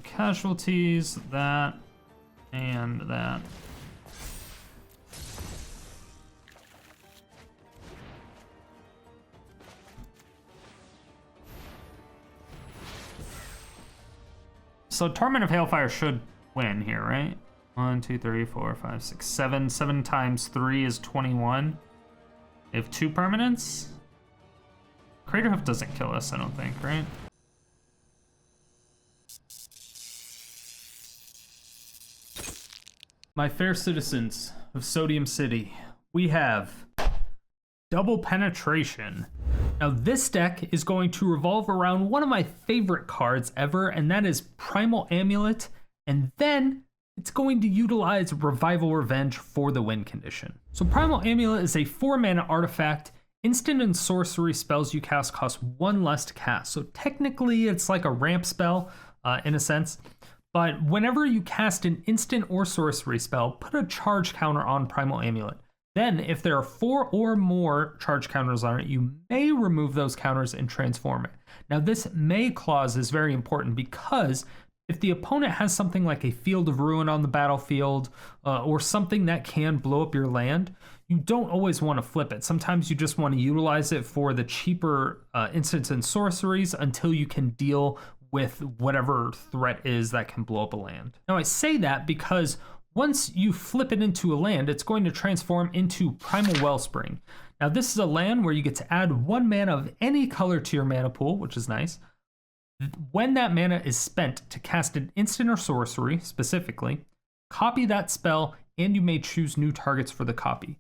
Casualties, that, and that. So Torment of Hailfire should win here, right? 1, 2, 3, 4, 5, 6, 7. 7 times 3 is 21. They have 2 permanents. Craterhoof doesn't kill us, I don't think, right? My fair citizens of Sodium City, we have Double Penetration. Now this deck is going to revolve around one of my favorite cards ever, and that is Primal Amulet, and then it's going to utilize Revival Revenge for the win condition. So Primal Amulet is a 4-mana artifact. Instant and sorcery spells you cast cost 1 less to cast. So technically it's like a ramp spell in a sense. But whenever you cast an instant or sorcery spell, put a charge counter on Primal Amulet. Then if there are 4 or more charge counters on it, you may remove those counters and transform it. Now this may clause is very important because if the opponent has something like a Field of Ruin on the battlefield or something that can blow up your land, you don't always want to flip it. Sometimes you just want to utilize it for the cheaper instants and sorceries until you can deal with whatever threat is that can blow up a land. Now I say that because once you flip it into a land, it's going to transform into Primal Wellspring. Now this is a land where you get to add 1 mana of any color to your mana pool, which is nice. When that mana is spent to cast an instant or sorcery, specifically, copy that spell and you may choose new targets for the copy.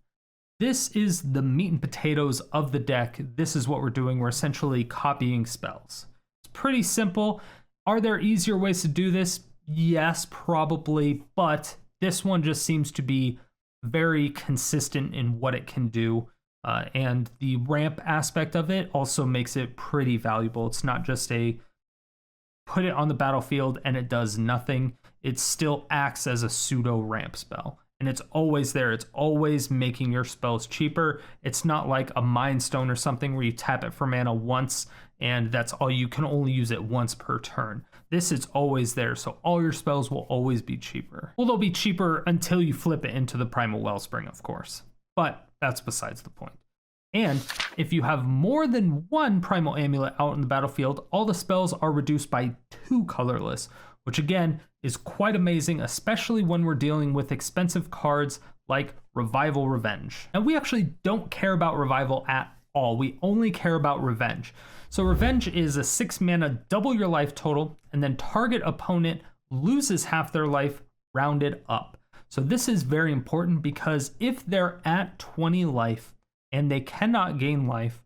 This is the meat and potatoes of the deck. This is what we're doing. We're essentially copying spells. It's pretty simple. Are there easier ways to do this? Yes, probably, but this one just seems to be very consistent in what it can do. And the ramp aspect of it also makes it pretty valuable. It's not just a put it on the battlefield and it does nothing. It still acts as a pseudo ramp spell. And it's always there. It's always making your spells cheaper. It's not like a Mind Stone or something where you tap it for mana once and that's all. You can only use it once per turn. This is always there, so all your spells will always be cheaper. Well, they'll be cheaper until you flip it into the Primal Wellspring, of course. But that's besides the point. And if you have more than 1 Primal Amulet out in the battlefield, all the spells are reduced by 2 colorless, which again is quite amazing, especially when we're dealing with expensive cards like Revival Revenge. And we actually don't care about Revival at all. We only care about Revenge. So Revenge is a 6 mana, double your life total, and then target opponent loses half their life rounded up. So this is very important because if they're at 20 life and they cannot gain life,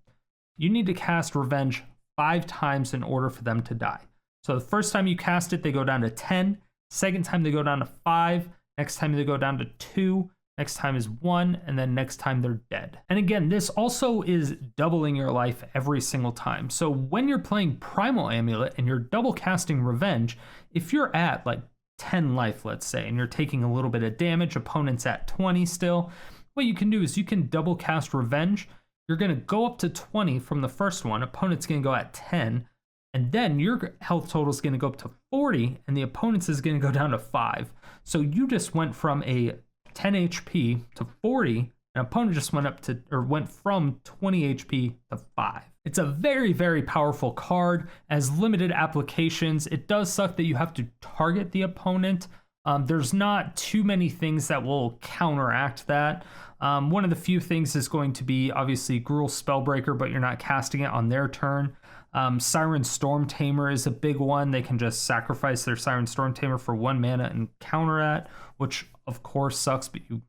you need to cast Revenge 5 times in order for them to die. So the first time you cast it, they go down to 10. Second time they go down to 5. Next time they go down to 2. Next time is 1. And then next time they're dead. And again, this also is doubling your life every single time. So when you're playing Primal Amulet and you're double casting Revenge, if you're at like 10 life, let's say, and you're taking a little bit of damage, opponent's at 20 still, what you can do is you can double cast Revenge. You're going to go up to 20 from the first one. Opponent's going to go at 10. And then your health total is going to go up to 40 and the opponent's is going to go down to 5. So you just went from a 10 HP to 40, and opponent just went from 20 HP to 5. It's a very, very powerful card. As limited applications, it does suck that you have to target the opponent. There's not too many things that will counteract that. One of the few things is going to be obviously Gruul Spellbreaker, but you're not casting it on their turn. Siren Storm Tamer is a big one. They can just sacrifice their Siren Storm Tamer for 1 mana and counter that, which of course sucks, but you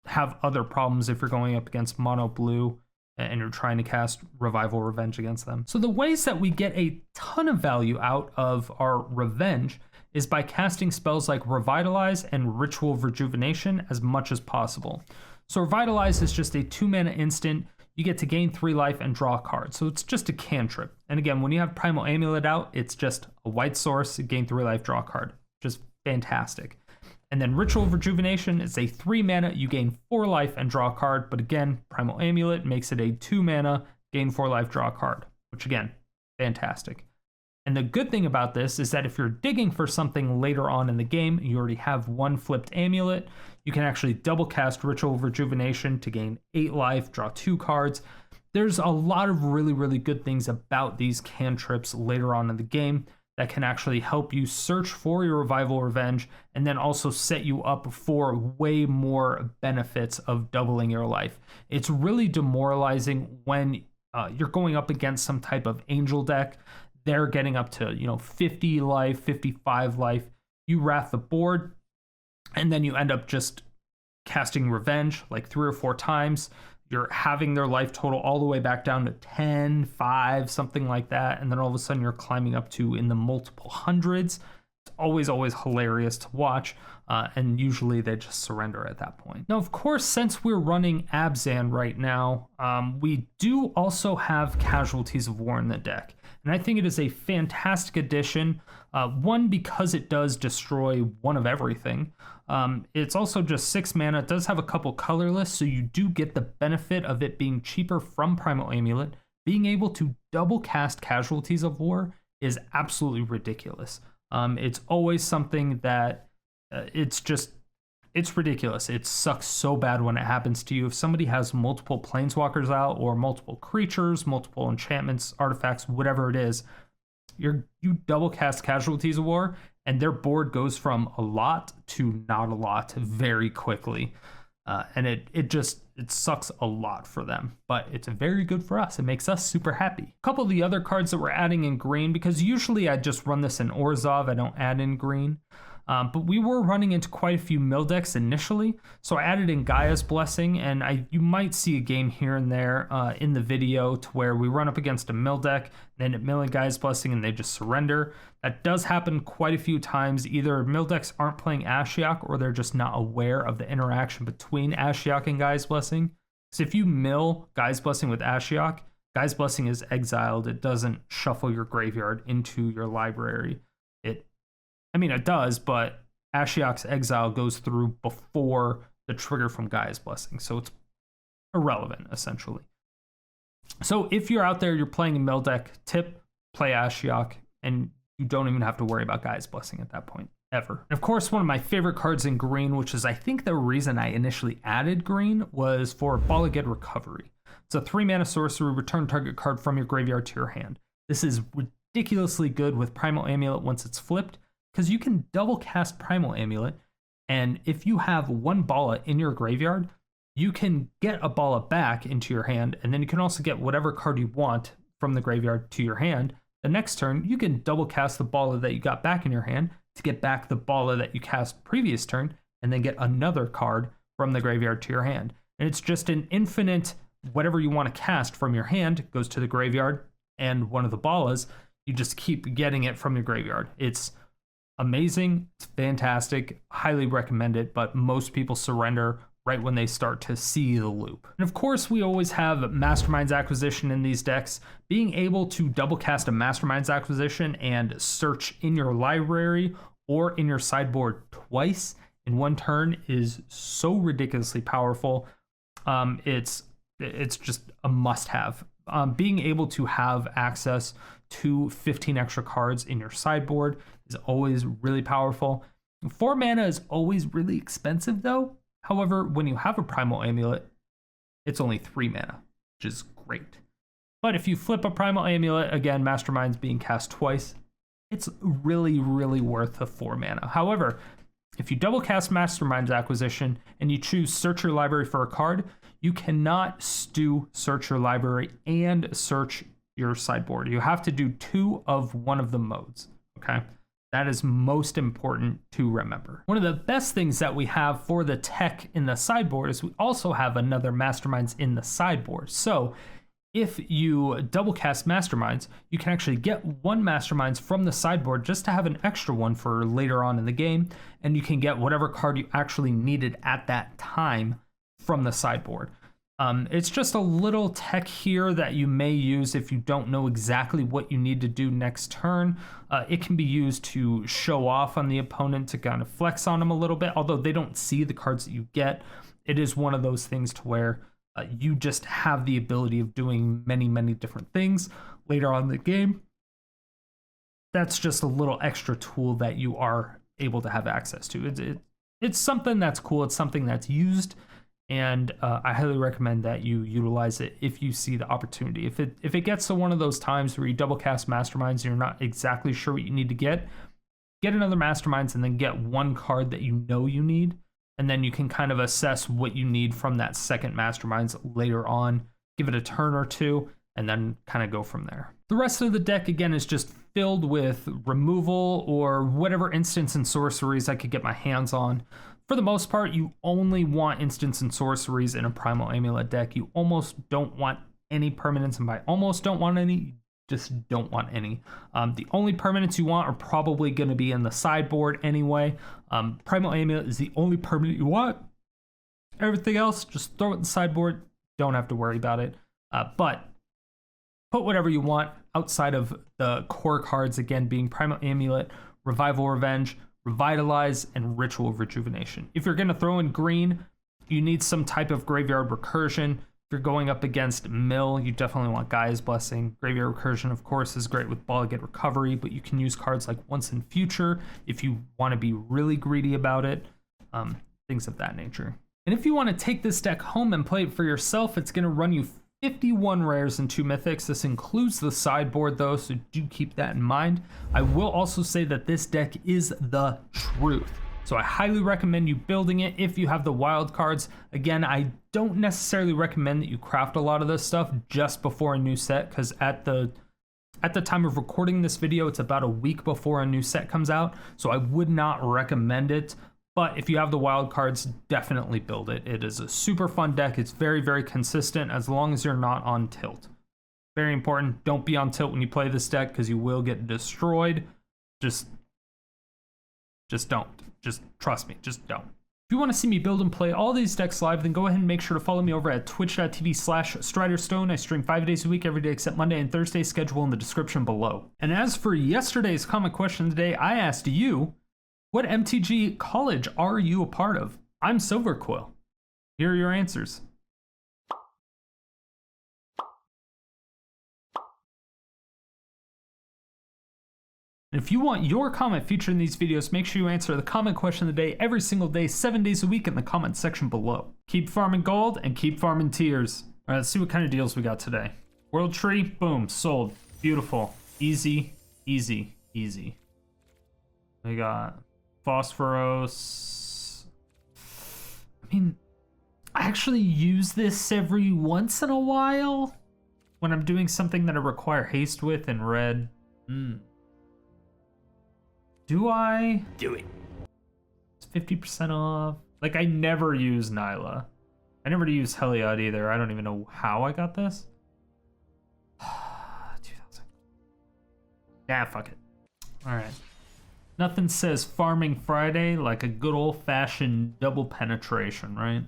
have other problems if you're going up against mono blue and you're trying to cast Revival Revenge against them. So the ways that we get a ton of value out of our Revenge is by casting spells like Revitalize and Ritual of Rejuvenation as much as possible. So Revitalize is just a 2 mana instant. You get to gain 3 life and draw a card. So it's just a cantrip. And again, when you have Primal Amulet out, it's just a white source, gain 3 life, draw a card. Just fantastic. And then Ritual of Rejuvenation is a 3 mana, you gain 4 life and draw a card. But again, Primal Amulet makes it a 2 mana, gain 4 life, draw a card. Which again, fantastic. And the good thing about this is that if you're digging for something later on in the game, you already have one flipped amulet, you can actually double cast Ritual of Rejuvenation to gain 8 life, draw 2 cards. There's a lot of really, really good things about these cantrips later on in the game that can actually help you search for your Revival Revenge and then also set you up for way more benefits of doubling your life. It's really demoralizing when you're going up against some type of angel deck. They're getting up to 50 life, 55 life. You wrath the board, and then you end up just casting Revenge like 3 or 4 times. You're having their life total all the way back down to 10, 5, something like that. And then all of a sudden you're climbing up to in the multiple hundreds. It's always hilarious to watch. And usually they just surrender at that point. Now, of course, since we're running Abzan right now, we do also have Casualties of War in the deck. And I think it is a fantastic addition. One, because it does destroy one of everything. It's also just 6 mana. It does have a couple colorless, so you do get the benefit of it being cheaper from Primal Amulet. Being able to double cast Casualties of War is absolutely ridiculous. It's always something that it's ridiculous. It sucks so bad when it happens to you. If somebody has multiple planeswalkers out or multiple creatures, multiple enchantments, artifacts, whatever it is, you double cast Casualties of War and their board goes from a lot to not a lot very quickly. And it sucks a lot for them, but it's very good for us. It makes us super happy. A couple of the other cards that we're adding in green, because usually I just run this in Orzhov, I don't add in green. But we were running into quite a few mill decks initially, so I added in Gaea's Blessing, and you might see a game here and there in the video to where we run up against a mill deck, then it milling Gaea's Blessing, and they just surrender. That does happen quite a few times. Either mill decks aren't playing Ashiok, or they're just not aware of the interaction between Ashiok and Gaea's Blessing. So if you mill Gaea's Blessing with Ashiok, Gaea's Blessing is exiled. It doesn't shuffle your graveyard into your library. It does, but Ashiok's exile goes through before the trigger from Gaea's Blessing, so it's irrelevant, essentially. So if you're out there, you're playing a mill deck, play Ashiok, and you don't even have to worry about Gaea's Blessing at that point, ever. And of course, one of my favorite cards in green, which is I think the reason I initially added green, was for Bala Ged Recovery. It's a 3-mana sorcery, return target card from your graveyard to your hand. This is ridiculously good with Primal Amulet once it's flipped, because you can double cast Primal Amulet, and if you have 1 Bala in your graveyard, you can get a Bala back into your hand, and then you can also get whatever card you want from the graveyard to your hand. The next turn, you can double cast the Bala that you got back in your hand to get back the Bala that you cast previous turn, and then get another card from the graveyard to your hand. And it's just an infinite, whatever you want to cast from your hand goes to the graveyard, and one of the Balas, you just keep getting it from your graveyard. It's amazing, it's fantastic, highly recommend it, but most people surrender right when they start to see the loop. And of course, we always have Mastermind's Acquisition in these decks. Being able to double cast a Mastermind's Acquisition and search in your library or in your sideboard twice in one turn is so ridiculously powerful. It's just a must-have. Being able to have access to 15 extra cards in your sideboard is always really powerful. 4 mana is always really expensive though. However, when you have a Primal Amulet, it's only 3 mana, which is great. But if you flip a Primal Amulet, again, Mastermind's being cast twice, it's really, really worth the 4 mana. However, if you double cast Mastermind's Acquisition and you choose search your library for a card, you cannot search your library and search your sideboard. You have to do 2 of one of the modes, okay? That is most important to remember. One of the best things that we have for the tech in the sideboard is we also have another Masterminds in the sideboard. So if you double cast Masterminds, you can actually get 1 Masterminds from the sideboard just to have an extra one for later on in the game, and you can get whatever card you actually needed at that time from the sideboard. It's just a little tech here that you may use if you don't know exactly what you need to do next turn. It can be used to show off on the opponent, to kind of flex on them a little bit, although they don't see the cards that you get. It is one of those things to where you just have the ability of doing many, many different things later on in the game. that's just a little extra tool that you are able to have access to. It's something that's cool. It's something that's used, and I highly recommend that you utilize it if you see the opportunity. If it gets to one of those times where you double cast Masterminds and you're not exactly sure what you need to get another Masterminds and then get one card that you know you need, and then you can kind of assess what you need from that second Masterminds later on, give it a turn or two, and then kind of go from there. The rest of the deck, again, is just filled with removal or whatever instants and sorceries I could get my hands on. For the most part, you only want instants and sorceries in a Primal Amulet deck. You almost don't want any permanents, and by almost don't want any, just don't want any. The only permanents you want are probably going to be in the sideboard anyway. Primal Amulet is the only permanent you want. Everything else, just throw it in the sideboard. Don't have to worry about it. But put whatever you want outside of the core cards, again, being Primal Amulet, Revival Revenge, Revitalize, and Ritual of Rejuvenation. If you're going to throw in green, you need some type of Graveyard Recursion. If you're going up against Mill, you definitely want Gaia's Blessing. Graveyard Recursion, of course, is great with Bala Ged Recovery, but you can use cards like Once in Future if you want to be really greedy about it. Things of that nature. And if you want to take this deck home and play it for yourself, it's going to run you 51 rares and 2 mythics. This includes the sideboard though, so do keep that in mind. I will also say that this deck is the truth, so I highly recommend you building it if you have the wild cards. Again, I don't necessarily recommend that you craft a lot of this stuff just before a new set, because at the time of recording this video, it's about a week before a new set comes out, so I would not recommend it. But if you have the wild cards, definitely build it. It is a super fun deck. It's very, very consistent as long as you're not on tilt. Very important. Don't be on tilt when you play this deck because you will get destroyed. Just don't. Just trust me. Just don't. If you want to see me build and play all these decks live, then go ahead and make sure to follow me over at twitch.tv/StriderStone. I stream 5 days a week, every day except Monday and Thursday. Schedule in the description below. And as for yesterday's comment question today, I asked you, what MTG college are you a part of? I'm Silverquill. Here are your answers. And if you want your comment featured in these videos, make sure you answer the comment question of the day every single day, 7 days a week in the comment section below. Keep farming gold and keep farming tears. All right, let's see what kind of deals we got today. World Tree, boom, sold. Beautiful. Easy, easy, easy. We got Phosphoros. I mean, I actually use this every once in a while when I'm doing something that I require haste with in red. Do I? Do it. It's 50% off. Like, I never use Nyla. I never use Heliod either. I don't even know how I got this. 2000. Nah, fuck it. All right. Nothing says Farming Friday like a good old-fashioned double penetration, right?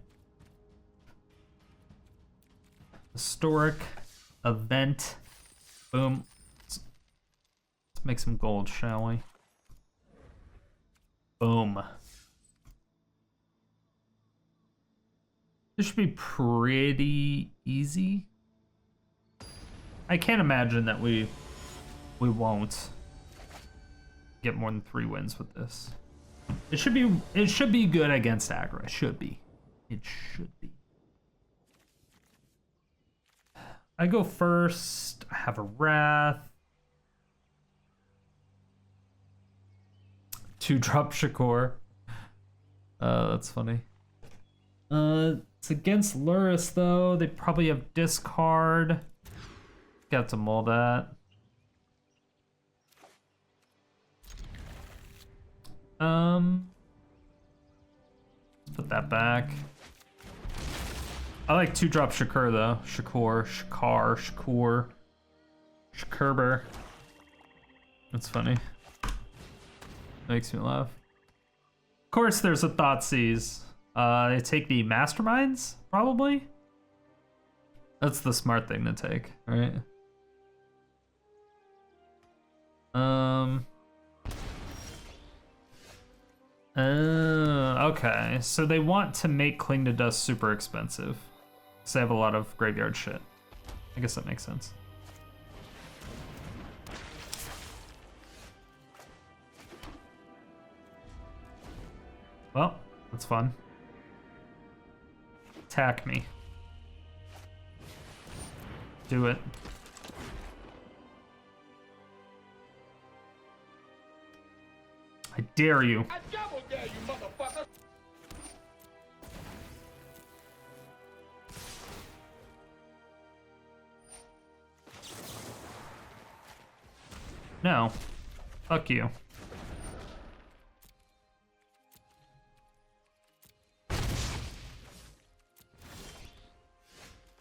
Historic event. Boom. Let's make some gold, shall we? Boom. This should be pretty easy. I can't imagine that we won't get more than 3 wins with this. It should be good against aggro. It should be. I go first. I have a Wrath. 2-drop Shakur. That's funny. It's against Lurrus though. They probably have discard. Got to mull that. Put that back. I like 2-drop Shakur though. Shakurber. That's funny. Makes me laugh. Of course, there's a Thoughtseize. They take the Masterminds, probably. That's the smart thing to take, right? Okay. So they want to make Cling to Dust super expensive. Because they have a lot of graveyard shit. I guess that makes sense. Well, that's fun. Attack me. Do it. I dare you. I double dare you, motherfucker! No. Fuck you.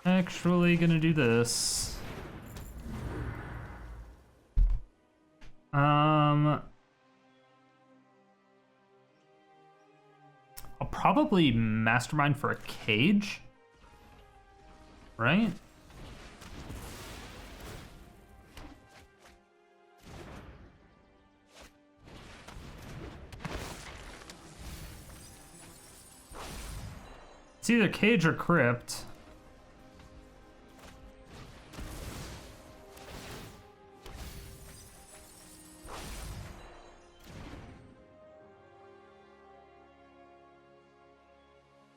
Actually gonna do this. I'll probably Mastermind for a cage. Right? It's either cage or crypt.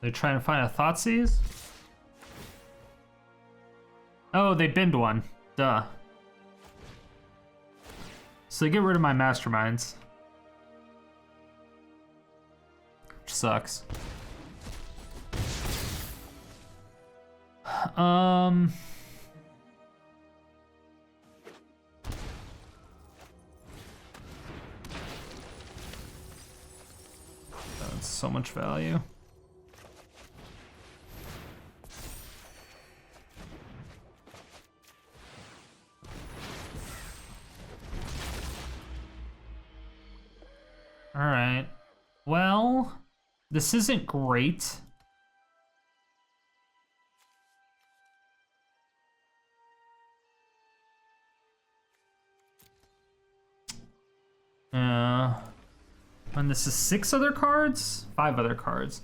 They're trying to find a Thoughtseize? Oh, they binned one. Duh. So they get rid of my Masterminds. Which sucks. That's so much value. All right. Well, this isn't great. And this is 6 other cards? 5 other cards.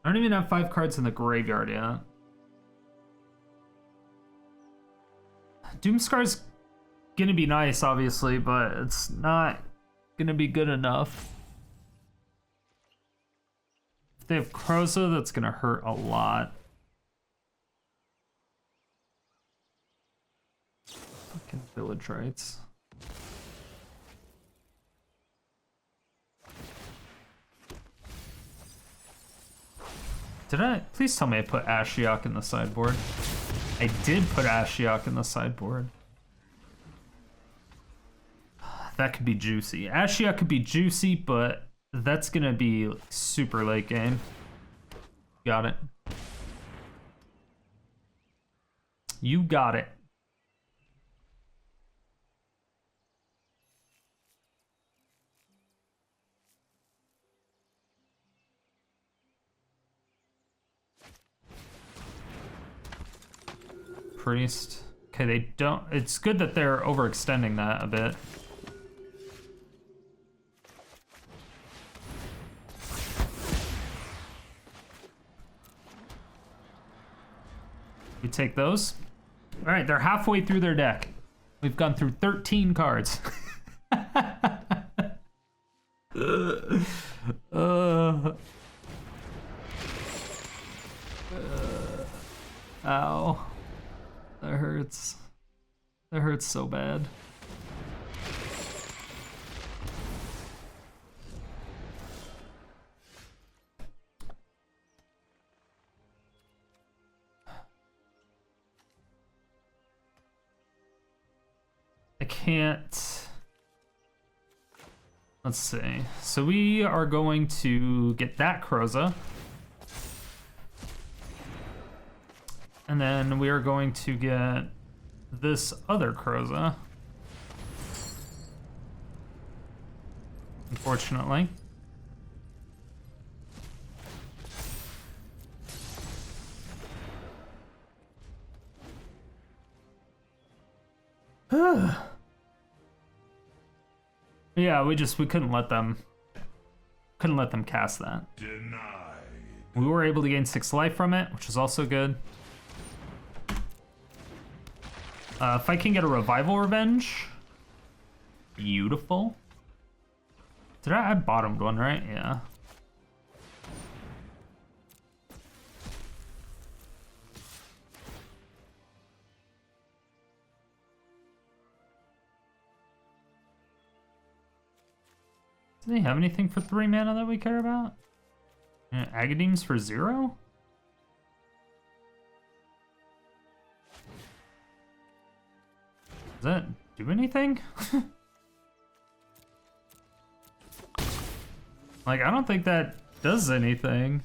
I don't even have 5 cards in the graveyard yet. Doomskar's gonna be nice, obviously, but it's not gonna be good enough. If they have Kroza, that's gonna hurt a lot. Fucking village rights. Did I? Please tell me I put Ashiok in the sideboard. I did put Ashiok in the sideboard. That could be juicy. Ashiok could be juicy, but that's gonna be like, super late game. Got it. You got it. Priest. Okay, they don't. It's good that they're overextending that a bit. We take those. All right, they're halfway through their deck. We've gone through 13 cards. Ow. That hurts. That hurts so bad. I can't. Let's see. So we are going to get that Kroza. And then we are going to get this other Kroza. Unfortunately. Yeah, we couldn't let them cast that. Denied. We were able to gain 6 life from it, which is also good. If I can get a Revival Revenge, beautiful. I bottomed one, right? Yeah. Does he have anything for 3 mana that we care about? Agadeem's for 0? Does that do anything? Like, I don't think that does anything.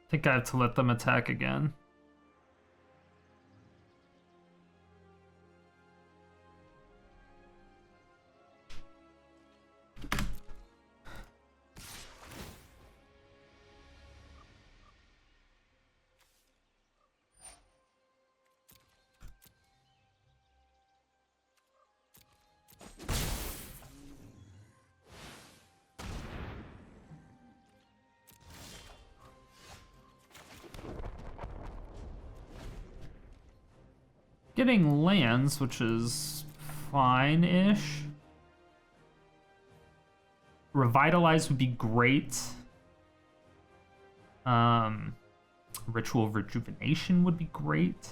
I think I have to let them attack again. Getting lands, which is fine-ish. Revitalize would be great. Ritual of Rejuvenation would be great.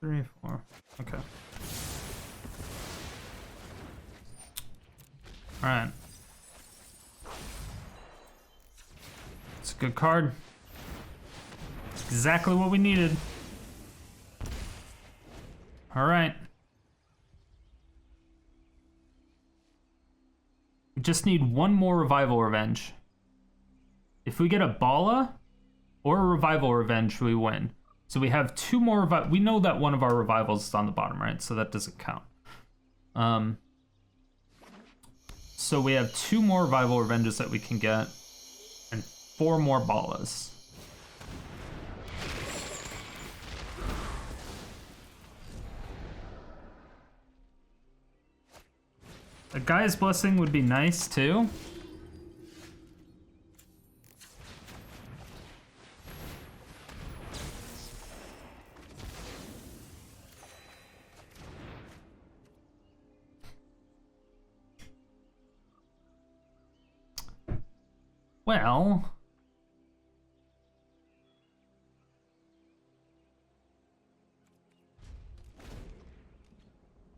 Three, 4. Okay. Alright. It's a good card. It's exactly what we needed. Alright. We just need one more Revival Revenge. If we get a Bala or a Revival Revenge, we win. So we have 2 more we know that one of our revivals is on the bottom, right? So that doesn't count. So we have 2 more Revival Revenges that we can get, and 4 more Balas. A Gaia's Blessing would be nice too. Well,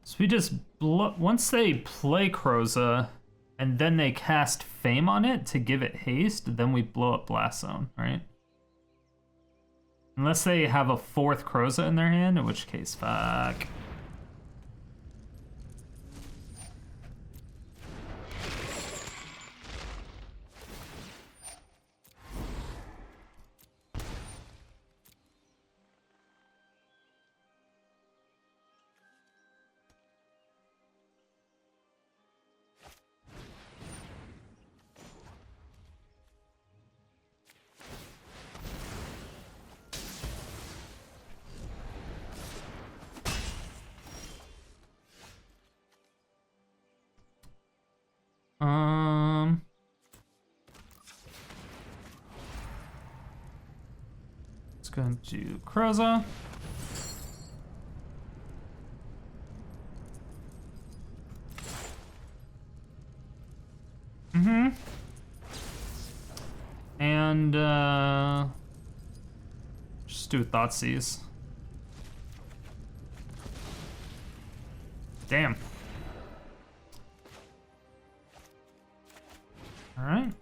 so we just once they play Kroza and then they cast Fame on it to give it haste, then we blow up Blast Zone, right? Unless they have a 4th Kroza in their hand, in which case, fuck. Let's go into Kroza. And just do a Thoughtseize. Damn. All right.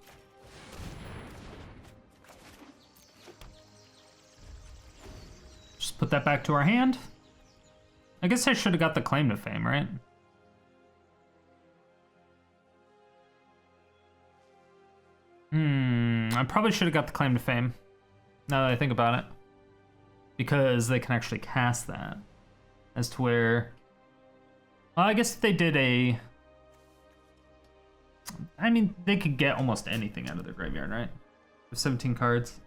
Just put that back to our hand. I guess I should have got the Claim to Fame, right? I probably should have got the claim to fame, now that I think about it. Because they can actually cast that. As to where... Well, I guess if they did a... I mean, they could get almost anything out of their graveyard, right? There's 17 cards.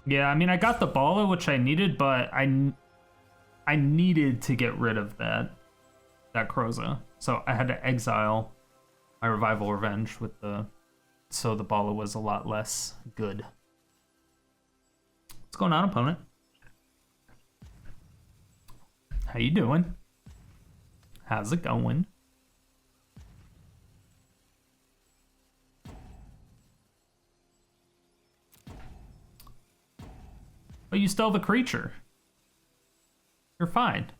Yeah, I mean, I got the Bala, which I needed, but I needed to get rid of that Kroza. So I had to exile my Revival Revenge with the... So the Bala was a lot less good. What's going on, opponent? How you doing? How's it going? But you still have a creature. You're fine.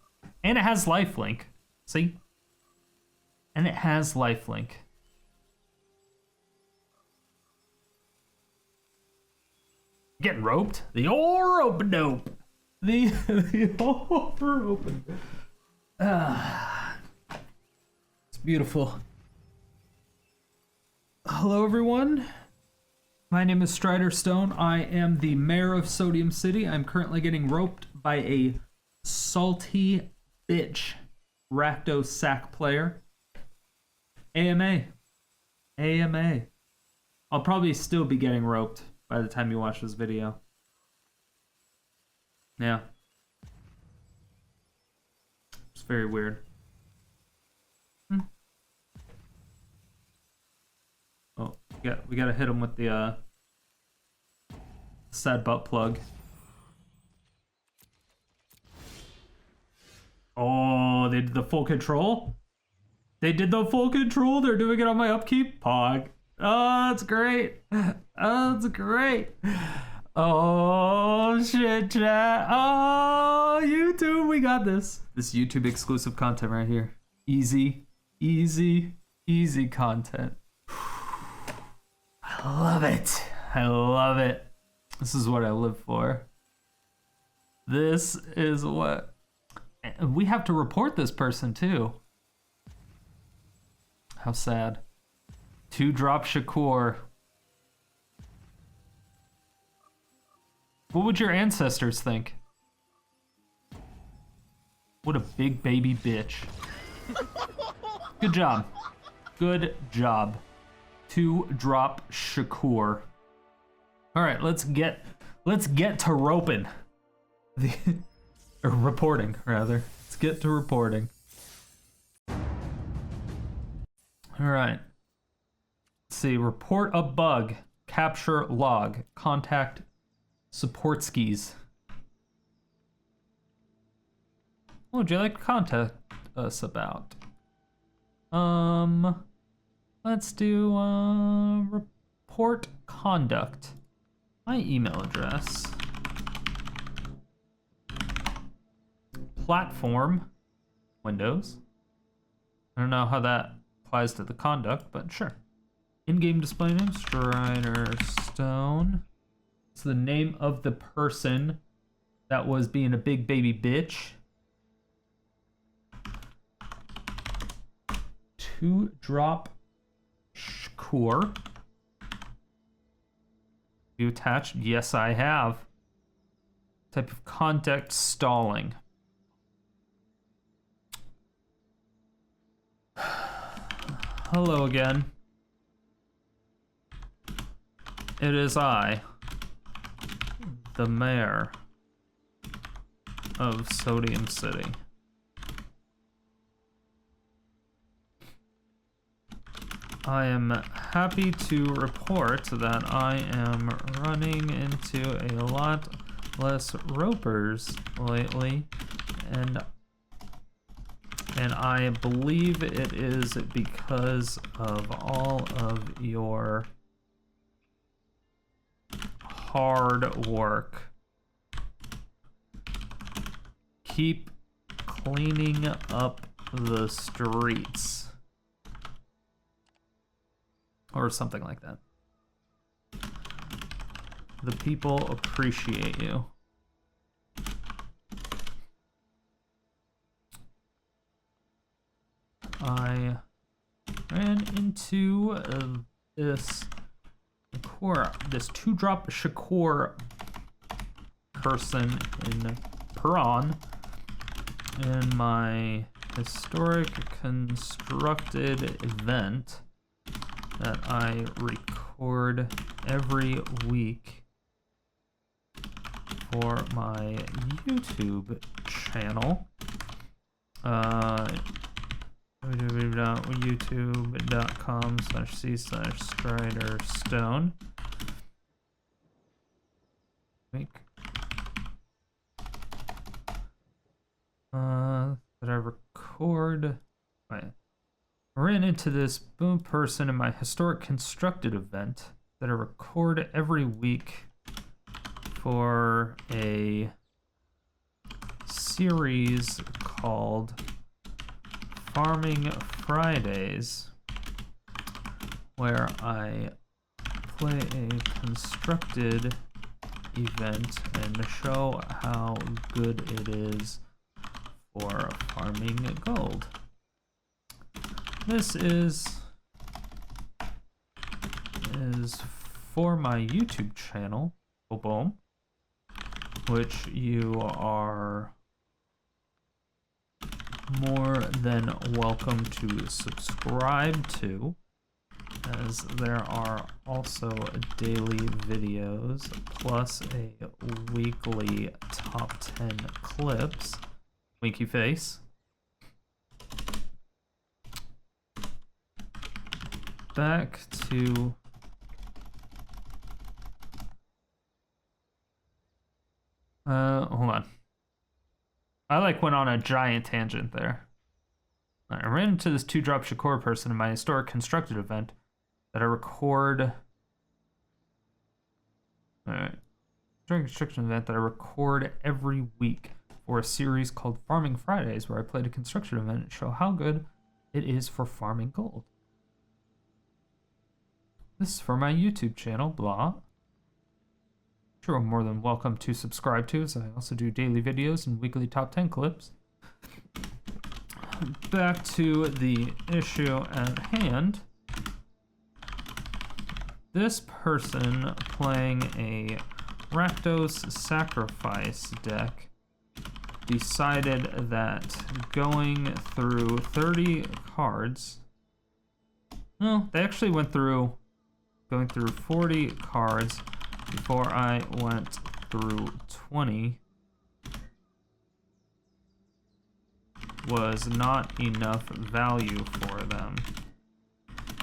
And it has lifelink. See? And it has lifelink. Getting roped? The rope-a-dope. The rope-a-dope. It's beautiful. Hello, everyone. My name is Strider Stone. I am the mayor of Sodium City. I'm currently getting roped by a salty bitch Rakdos sack player. AMA. I'll probably still be getting roped by the time you watch this video. Yeah. It's very weird. Oh, we gotta hit him with the sad butt plug. Oh, they did the full control? They did the full control? They're doing it on my upkeep? Pog. Oh, that's great. Oh, that's great. Oh, shit, chat. Oh, YouTube, we got this. This YouTube exclusive content right here. Easy content. I love it. This is what I live for. This is what... We have to report this person, too. How sad. 2-drop Shakur. What would your ancestors think? What a big baby bitch. Good job. 2-drop Shakur. All right, let's get to roping. Or reporting, rather. Let's get to reporting. All right. Let's see. Report a bug. Capture log. Contact support skis. What would you like to contact us about? Let's do report conduct. My email address. Platform. Windows. I don't know how that applies to the conduct, but sure. In-game display name, Strider Stone. It's the name of the person that was being a big baby bitch. 2-drop Shakur. You attached? Yes, I have. Type of contact stalling. Hello again. It is I, the mayor of Sodium City. I am happy to report that I am running into a lot less ropers lately, and I believe it is because of all of your hard work. Keep cleaning up the streets. Or something like that. The people appreciate you. I ran into this 2-drop Shakur person in Piran in my historic constructed event that I record every week for my YouTube channel. youtube.com/c/striderstone. That I record. Wait. I ran into this boom person in my historic constructed event that I record every week for a series called Farming Fridays, where I play a constructed event and show how good it is for farming gold. This is for my YouTube channel, Bo1, which you are more than welcome to subscribe to, as there are also daily videos plus a weekly top 10 clips. Winky face. Back to hold on. I went on a giant tangent there. I ran into this 2-drop Shakur person in my historic constructed event that I record. Alright. Historic construction event that I record every week for a series called Farming Fridays, where I played a construction event and show how good it is for farming gold. This is for my YouTube channel, blah. You're more than welcome to subscribe to, as I also do daily videos and weekly top 10 clips. Back to the issue at hand. This person playing a Rakdos sacrifice deck decided that going through 30 cards. No, they actually went through going through 40 cards before I went through 20 was not enough value for them.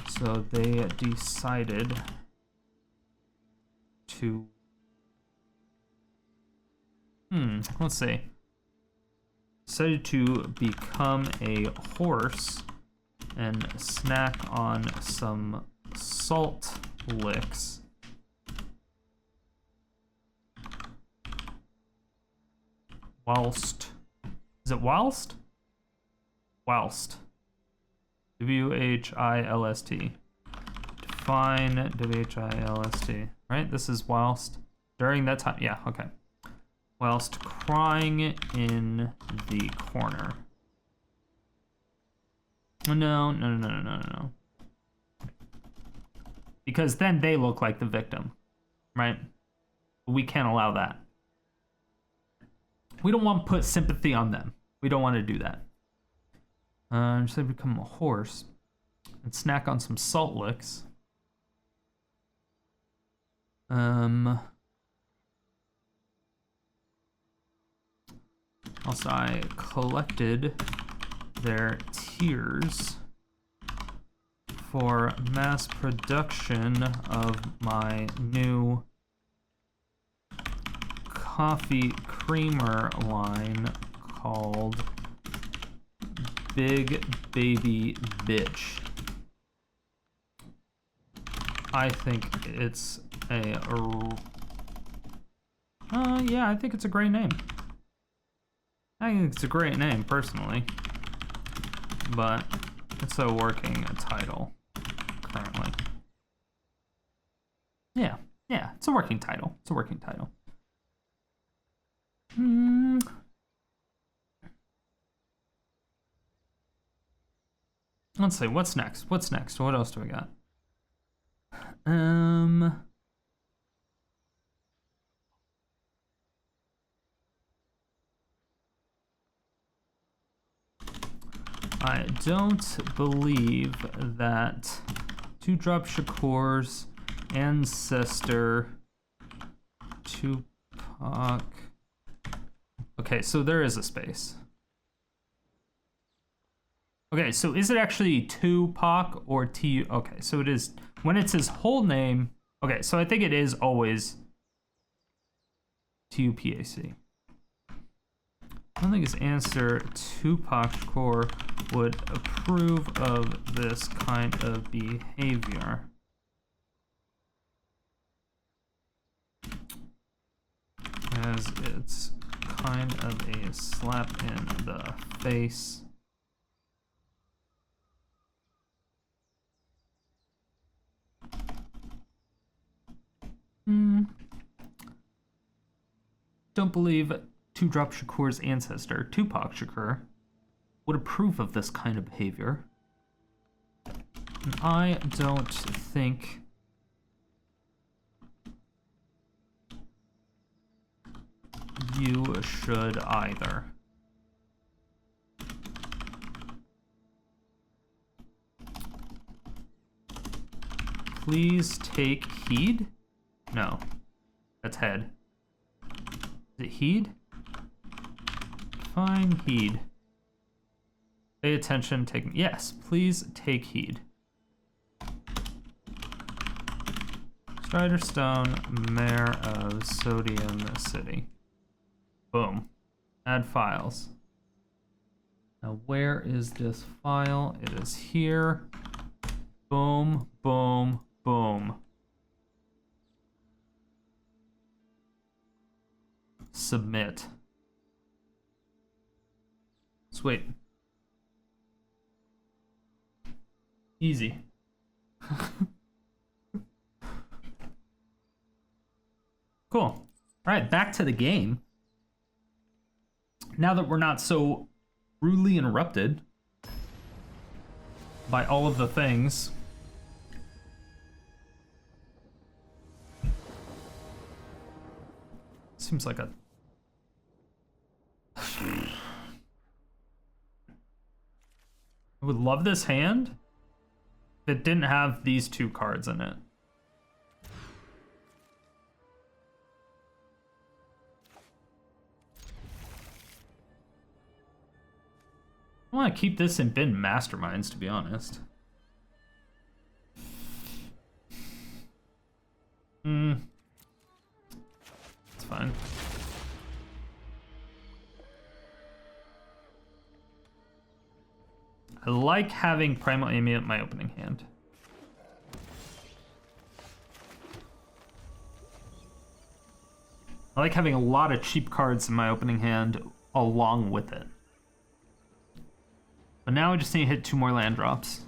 So they decided to let's see. Decided to become a horse and snack on some salt licks. Whilst. Is it whilst? Whilst. W-H-I-L-S-T. Define W-H-I-L-S-T. Right? This is whilst. During that time. Yeah, okay. Whilst crying in the corner. No. Because then they look like the victim. Right? We can't allow that. We don't want to put sympathy on them. We don't want to do that. Just they become a horse and snack on some salt licks. Also, I collected their tears for mass production of my new coffee creamer line called Big Baby Bitch. I think it's yeah, I think it's a great name. I think it's a great name, personally. But it's a working title, currently. Yeah, it's a working title. It's a working title. Let's see, what's next? What's next? What else do we got? I don't believe that 2-drop Shakur's ancestor Tupac. Okay, so there is a space. Okay, so is it actually Tupac or T? Okay, so it is when it's his whole name. Okay, so I think it is always Tupac. I don't think his answer Tupac Shakur would approve of this kind of behavior. As it's kind of a slap in the face. Don't believe 2-drop Shakur's ancestor, Tupac Shakur, would approve of this kind of behavior. And I don't think you should either. Please take heed? No, that's head. Is it heed? Fine, heed. Pay attention, take... Yes, please take heed. Strider Stone, Mayor of Sodium City. Boom. Add files. Now where is this file? It is here. Boom, boom, boom. Submit. Sweet. Easy. Cool. All right, back to the game. Now that we're not so rudely interrupted by all of the things. Seems like a... I would love this hand if it didn't have these 2 cards in it. I want to keep this in bin Masterminds, to be honest. It's fine. I like having Primal Amulet in my opening hand. I like having a lot of cheap cards in my opening hand along with it. But now I just need to hit 2 more land drops.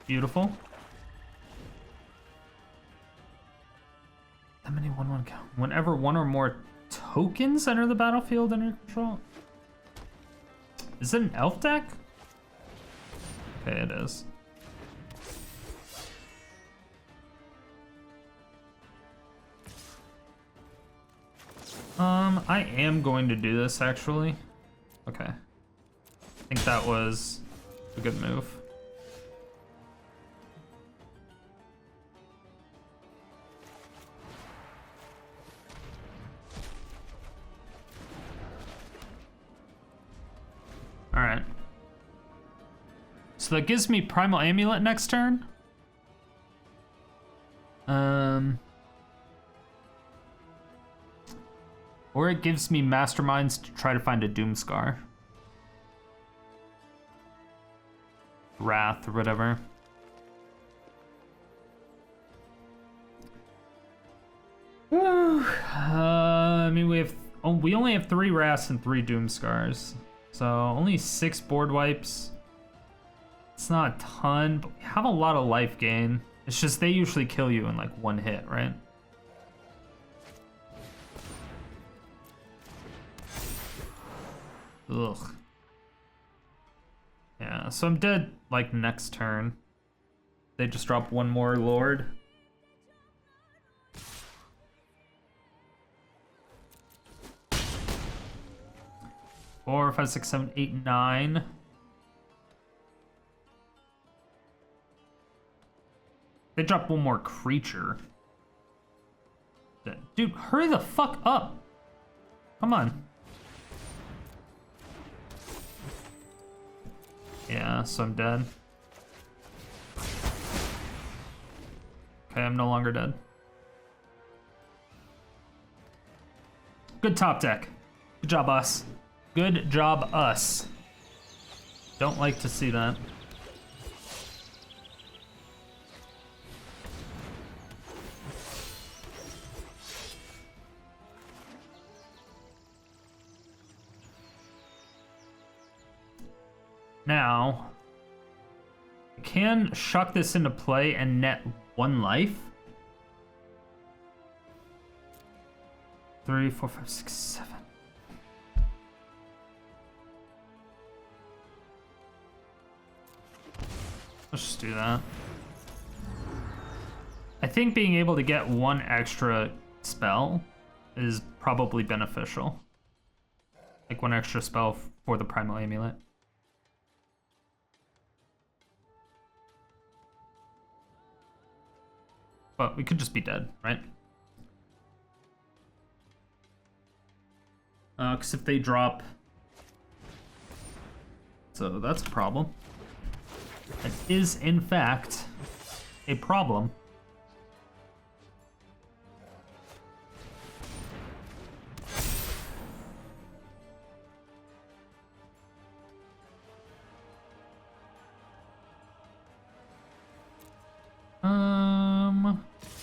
Beautiful. How many 1/1 count? Whenever 1 or more tokens enter the battlefield under your control. Is it an elf deck? Okay, it is. I am going to do this actually. Okay. I think that was a good move. Alright. So that gives me Primal Amulet next turn. Or it gives me Masterminds to try to find a Doomskar. Wrath or whatever. I mean, we only have 3 Wraths and 3 Doomskars. So only 6 board wipes. It's not a ton, but we have a lot of life gain. It's just they usually kill you in like 1 hit, right? Ugh. Yeah, so I'm dead, like, next turn. They just drop one more Lord. Four, five, six, seven, eight, nine. They drop one more creature. Dude, hurry the fuck up. Come on. Yeah, so I'm dead. Okay, I'm no longer dead. Good top deck. Good job, us. Good job, us. Don't like to see that. Now, I can shuck this into play and net one life. 3, 4, 5, 6, 7. Let's just do that. I think being able to get one extra spell is probably beneficial. Like one extra spell for the Primal Amulet. But we could just be dead, right? Because if they drop... So that's a problem. That is, in fact, a problem.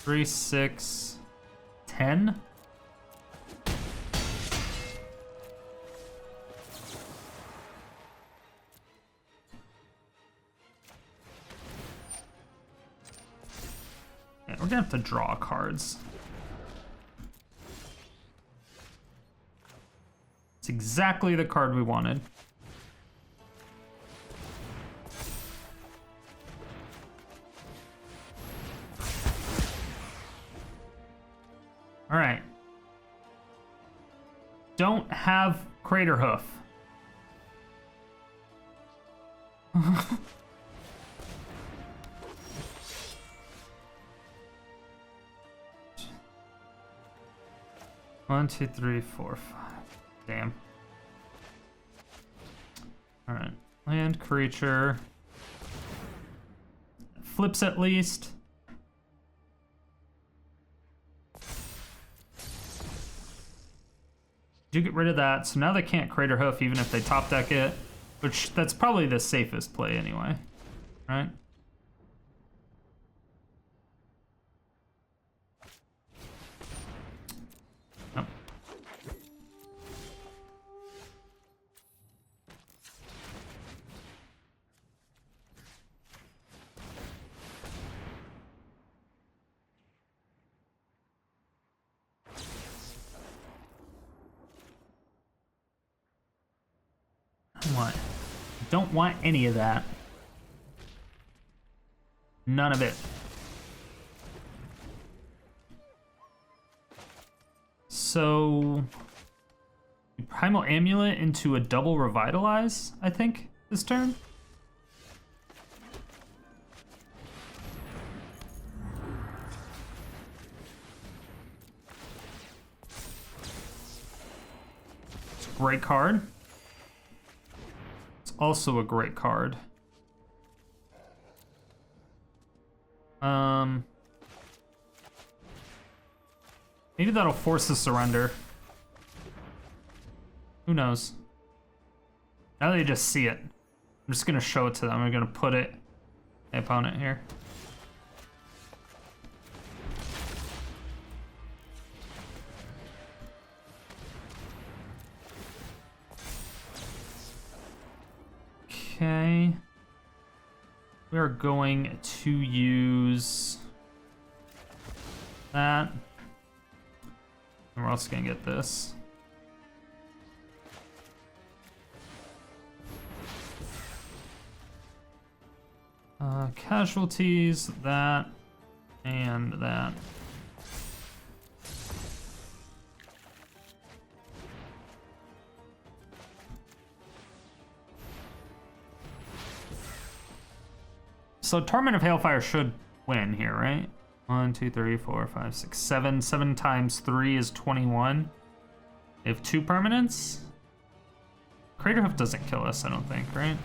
Three, 6, 10. Yeah, we're gonna have to draw cards. It's exactly the card we wanted. All right. Don't have Crater Hoof. One, two, three, four, 5. Damn. All right. Land, creature. Flips at least. Do get rid of that, so now they can't Crater Hoof even if they top deck it, which that's probably the safest play anyway, right? Nope. What? Don't want any of that. None of it. So Primal Amulet into a double Revitalize, I think, this turn. It's a great card. Also a great card. Maybe that'll force a surrender. Who knows? Now they just see it. I'm just gonna show it to them. I'm gonna put it the opponent here. Okay. We are going to use that. And we're also gonna get this. Casualties, that, and that. So Torment of Hailfire should win here, right? 1, 2, 3, 4, 5, 6, 7. 7 times 3 is 21. They have 2 permanents. Craterhoof doesn't kill us, I don't think, right?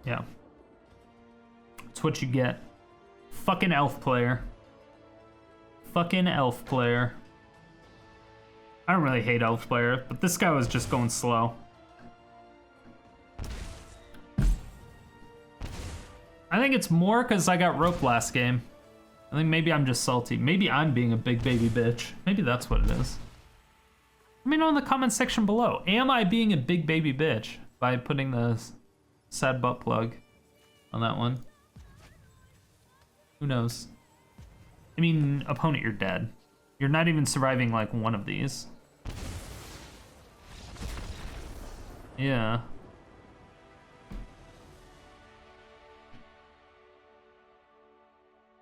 Yeah. That's what you get. Fucking elf player. Fucking elf player. I don't really hate elf player, but this guy was just going slow. I think it's more because I got roped last game. I think maybe I'm just salty. Maybe I'm being a big baby bitch. Maybe that's what it is. Let me know in the comment section below. Am I being a big baby bitch by putting the sad butt plug on that one? Who knows? I mean, opponent, you're dead. You're not even surviving like one of these. Yeah.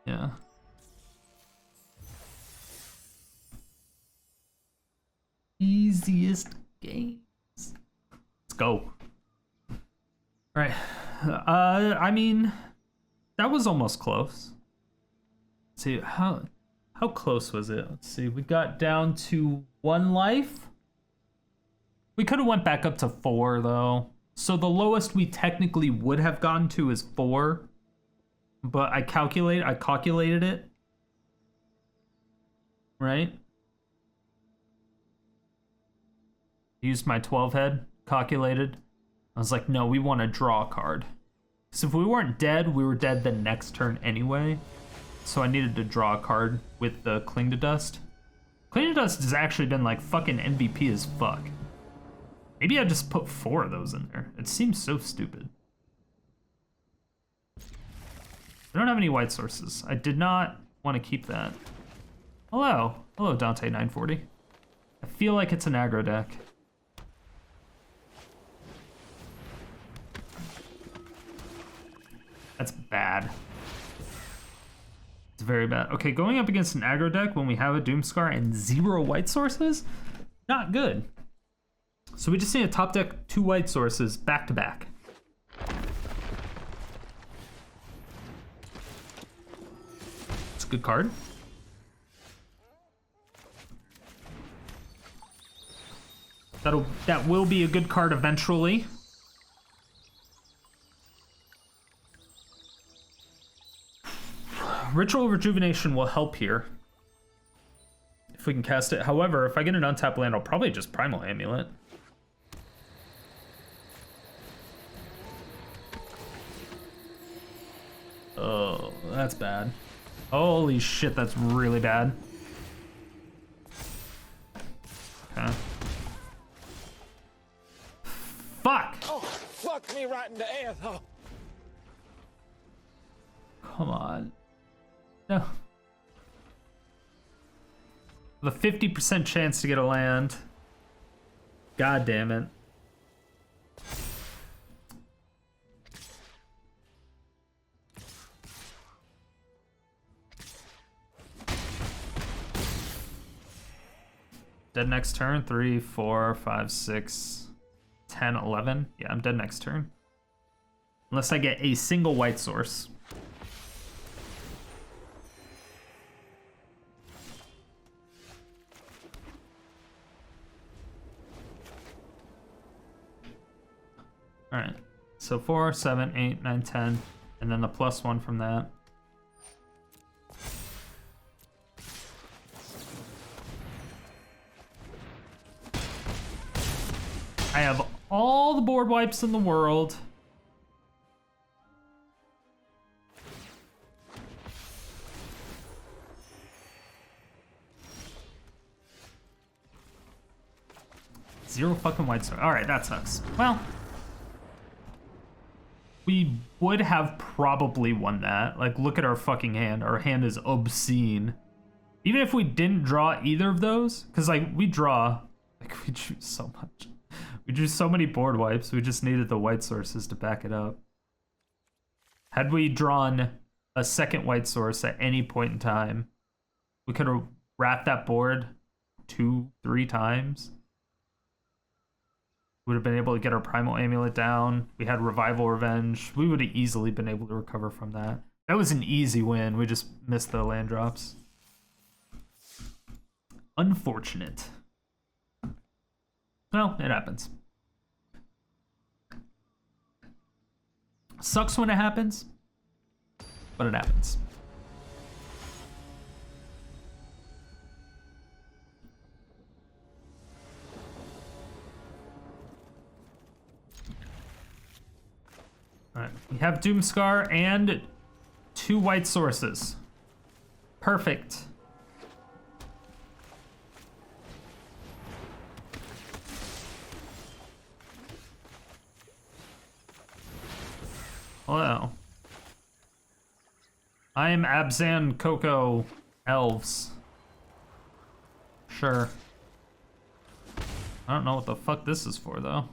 Yeah. Easiest games. Let's go. All right. I mean, that was almost close. Let's see, how close was it? Let's see, we got down to 1 life. We could have went back up to 4 though. So the lowest we technically would have gotten to is 4. But I calculated it. Right? Used my 12 head, calculated. I was like, no, we want to draw a card. So if we weren't dead, we were dead the next turn anyway. So I needed to draw a card with the Cling to Dust. Cling to Dust has actually been like fucking MVP as fuck. Maybe I just put 4 of those in there. It seems so stupid. I don't have any white sources. I did not want to keep that. Hello. Hello, Dante 940. I feel like it's an aggro deck. That's bad. It's very bad. Okay, going up against an aggro deck when we have a Doomskar and 0 white sources? Not good. So we just need to top deck 2 white sources back to back. It's a good card. That will be a good card eventually. Ritual of Rejuvenation will help here if we can cast it. However, if I get an untapped land, I'll probably just Primal Amulet. Oh, that's bad. Holy shit, that's really bad. Okay. Fuck! Oh, fuck me right in the ass, huh? Come on. No. The 50% chance to get a land. God damn it. Dead next turn. 3, 4, 5, 6, 10, 11. Yeah, I'm dead next turn. Unless I get a single white source. All right, so 4, 7, 8, 9, 10, and then the +1 from that. I have all the board wipes in the world. Zero fucking white source. All right, that sucks. Well. we would have probably won that. Like, look at our fucking hand. Our hand is obscene. Even if we didn't draw either of those, because, like, we draw, like, we drew so much. We drew so many board wipes, we just needed the white sources to back it up. Had we drawn a second white source at any point in time, we could have wrapped that board 2-3 times. We would have been able to get our Primal Amulet down. We had Revival Revenge. We would have easily been able to recover from that. That was an easy win. We just missed the land drops. Unfortunate. Well, it happens. Sucks when it happens, but it happens. Alright, we have Doomskar and 2 white sources. Perfect. Hello. I am Abzan Coco Elves. Sure. I don't know what the fuck this is for, though.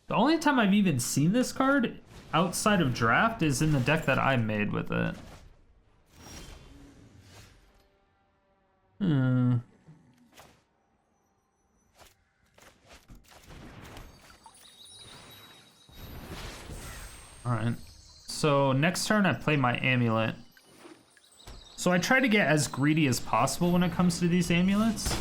The only time I've even seen this card outside of draft is in the deck that I made with it. Alright. So next turn I play my amulet. So I try to get as greedy as possible when it comes to these amulets.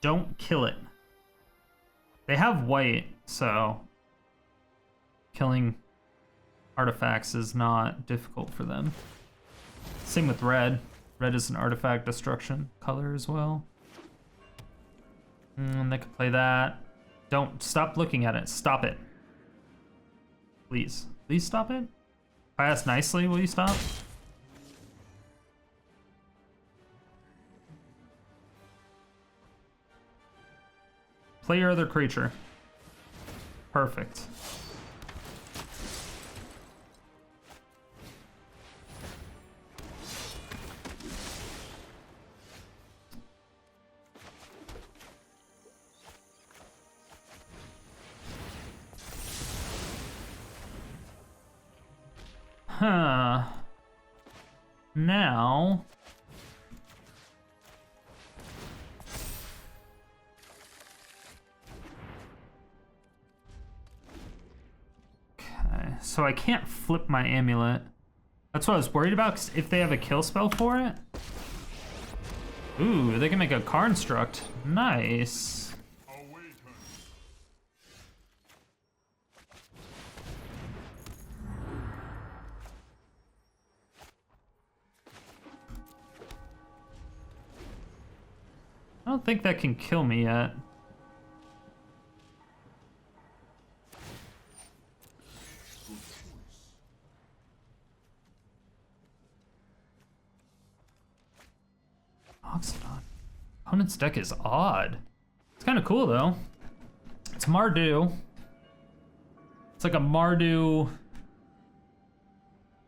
Don't kill it. They have white, so killing artifacts is not difficult for them. Same with red. Red is an artifact destruction color as well. They could play that. Don't stop looking at it. Stop it. Please. Please stop it. If I ask nicely, will you stop? Play your other creature. Perfect. Huh. Now... Okay, so I can't flip my amulet. That's what I was worried about, because if they have a kill spell for it... Ooh, they can make a Construct. Nice. I don't think that can kill me yet. Oxidon. Opponent's deck is odd. It's kind of cool though. It's Mardu. It's like a Mardu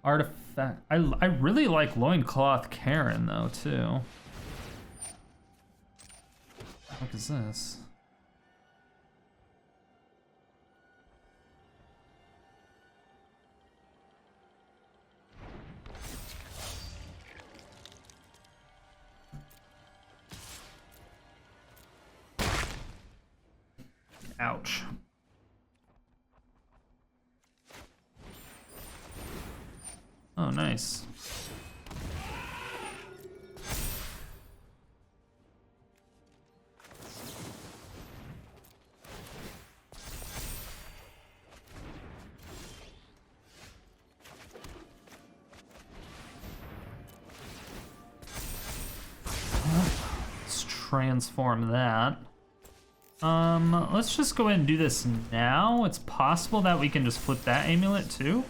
artifact. I really like Loincloth Karen though too. What is this? Ouch. Oh, nice. Transform that. Let's just go ahead and do this now. It's possible that we can just flip that amulet too.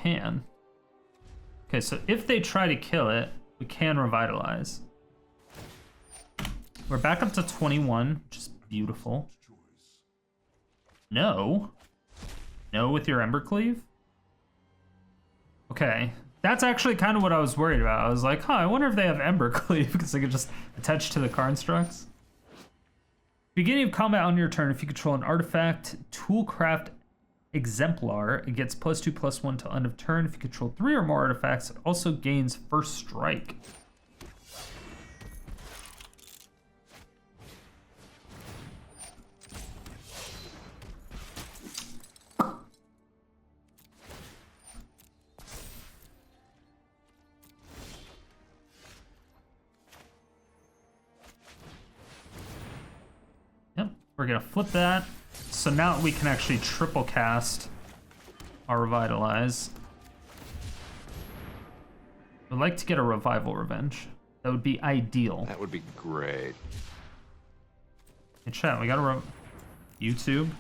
can. Okay, so if they try to kill it, we can Revitalize. We're back up to 21, which is beautiful. No. No with your Embercleave? Okay. That's actually kind of what I was worried about. I was like, huh, I wonder if they have Embercleave because they could just attach to the constructs. Beginning of combat on your turn, if you control an artifact, Toolcraft Exemplar, it gets +2/+1 till end of turn. If you control 3 or more artifacts, it also gains First Strike. Yep, we're gonna flip that. So now we can actually triple cast our Revitalize. I'd like to get a Revival Revenge. That would be ideal. That would be great. Hey, chat, we got a YouTube.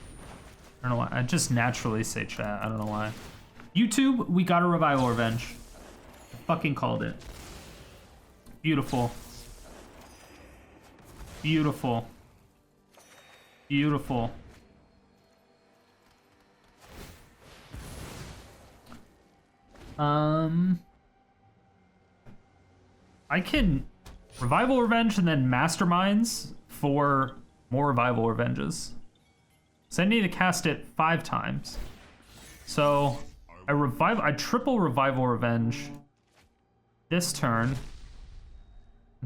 I don't know why. I just naturally say chat. I don't know why. YouTube, we got a Revival Revenge. I fucking called it. Beautiful. Beautiful. Beautiful. I can Revival Revenge and then Masterminds for more Revival Revenges. So I need to cast it 5 times. So I triple Revival Revenge this turn. 1,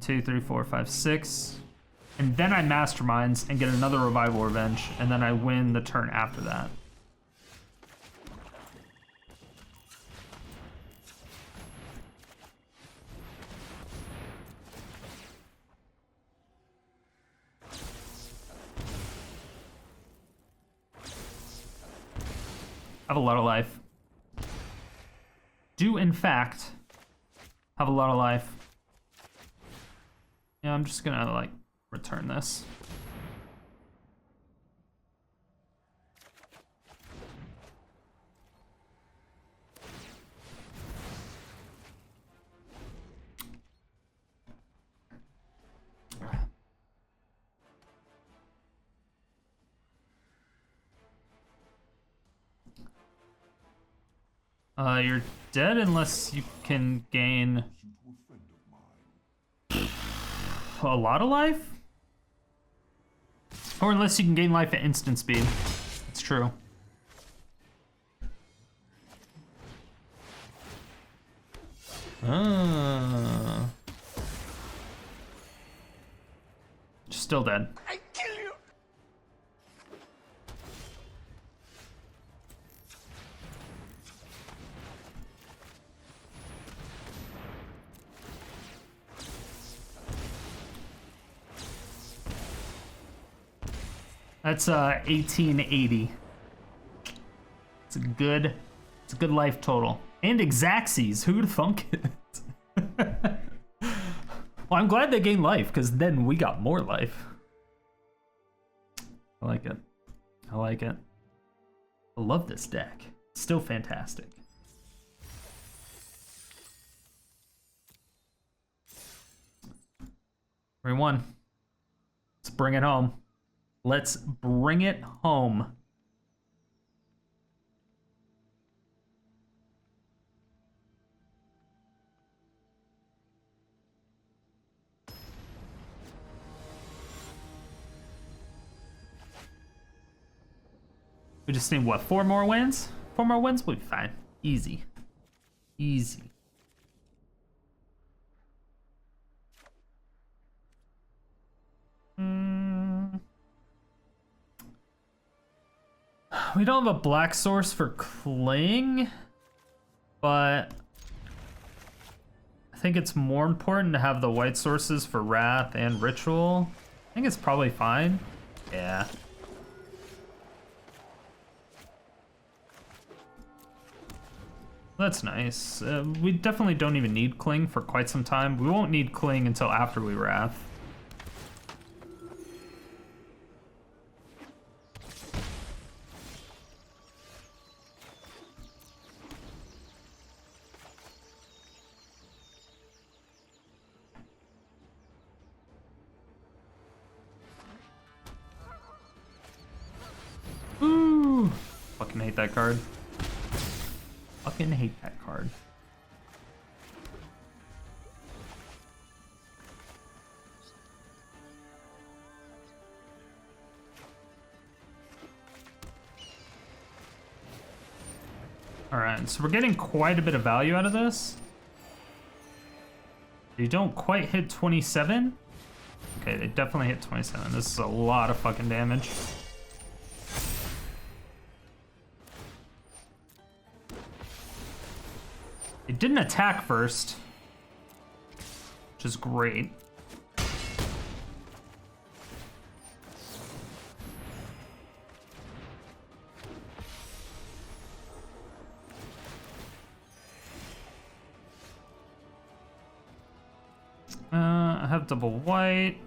2, 3, 4, 5, 6. And then I Masterminds and get another Revival Revenge, and then I win the turn after that. Have a lot of life. Do in fact have a lot of life. Yeah, I'm just gonna like return this. You're dead unless you can gain a lot of life? Or unless you can gain life at instant speed. It's true. Still dead. I kill you. That's 1880. It's a good life total. And Exaxes, who'd thunk it? Well, I'm glad they gained life, because then we got more life. I like it. I like it. I love this deck. It's still fantastic. We won. Let's bring it home. Let's bring it home. We just need, what, 4 more wins? 4 more wins? We'll be fine. Easy. Easy. We don't have a black source for Cling, but I think it's more important to have the white sources for Wrath and Ritual. I think it's probably fine. Yeah. That's nice. We definitely don't even need Cling for quite some time. We won't need Cling until after we Wrath. hate that card. Fucking hate that card. Alright, so we're getting quite a bit of value out of this. You don't quite hit 27. Okay, they definitely hit 27. This is a lot of fucking damage. It didn't attack first, which is great. I have double white.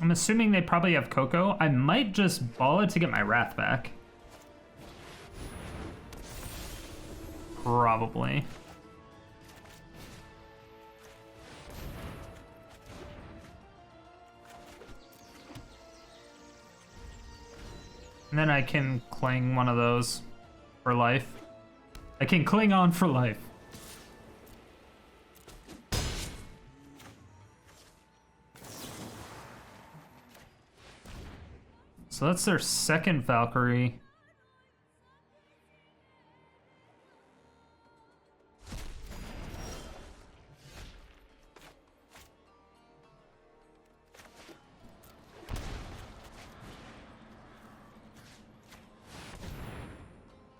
I'm assuming they probably have Coco. I might just ball it to get my Wrath back. Probably. And then I can cling one of those for life. I can cling on for life. So that's their second Valkyrie.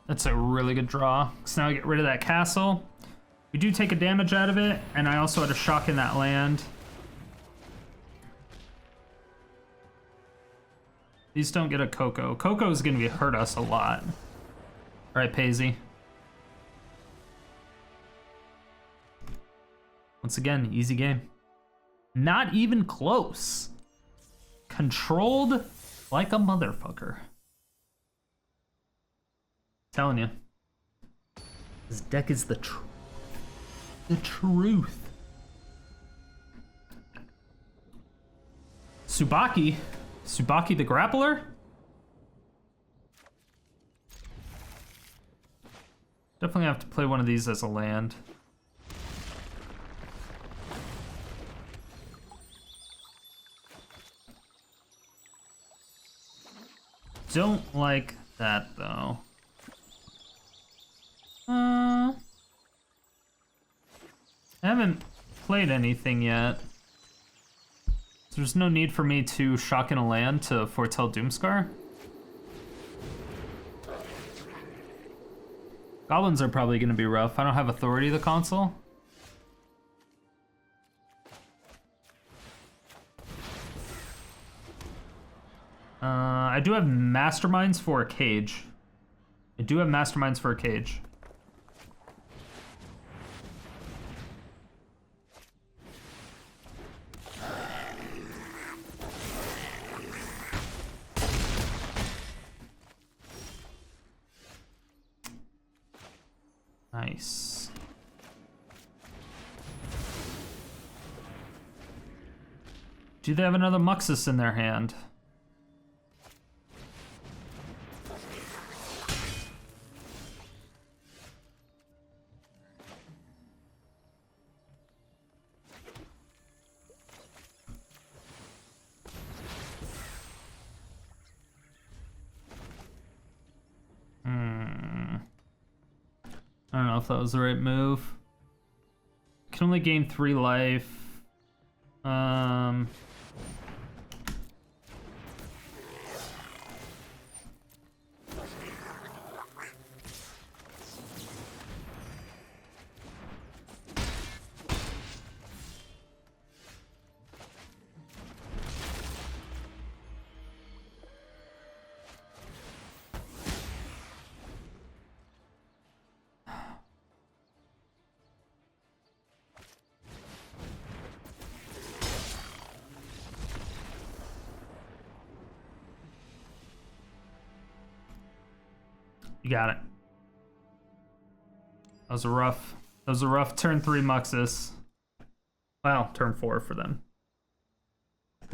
That's a really good draw. So now I get rid of that castle. We do take a damage out of it, and I also had a shock in that land. These don't get a Coco. Coco is going to hurt us a lot. All right, Paisley. Once again, easy game. Not even close. Controlled like a motherfucker. Telling you. This deck is the truth. The truth. Tsubaki. Tsubaki the Grappler? Definitely have to play one of these as a land. Don't like that though. I haven't played anything yet. So there's no need for me to shock in a land to foretell Doomskar. Goblins are probably going to be rough. I don't have authority of the console. I do have Masterminds for a cage. I do have Masterminds for a cage. Nice. Do they have another Muxus in their hand? I don't know if that was the right move. Can only gain 3 life. You got it. That was a rough turn 3 Muxus. Well, turn 4 for them.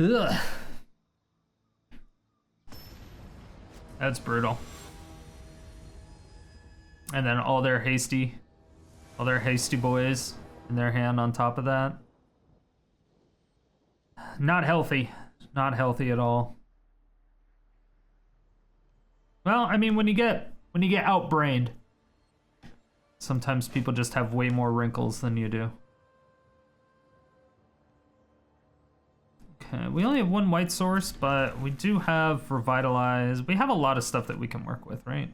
Ugh. That's brutal. And then all their hasty boys in their hand on top of that. Not healthy. Not healthy at all. Well, I mean, when you get outbrained, sometimes people just have way more wrinkles than you do. Okay, we only have one white source, but we do have Revitalize. We have a lot of stuff that we can work with, right?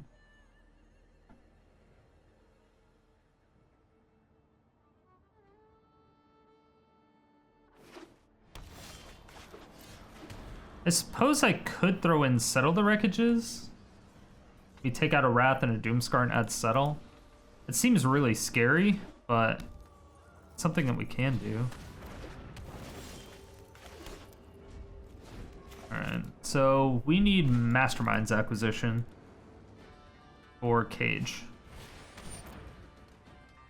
I suppose I could throw in Settle the Wreckages. We take out a Wrath and a Doomskar and add Settle. It seems really scary, but it's something that we can do. Alright, so we need Mastermind's acquisition for Cage.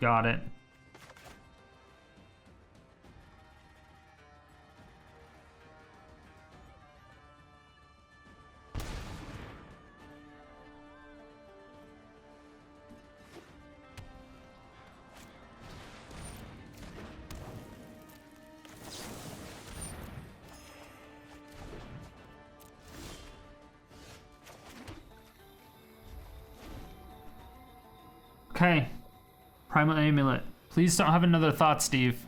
Got it. Okay. Primal Amulet. Please don't have another thought, Steve.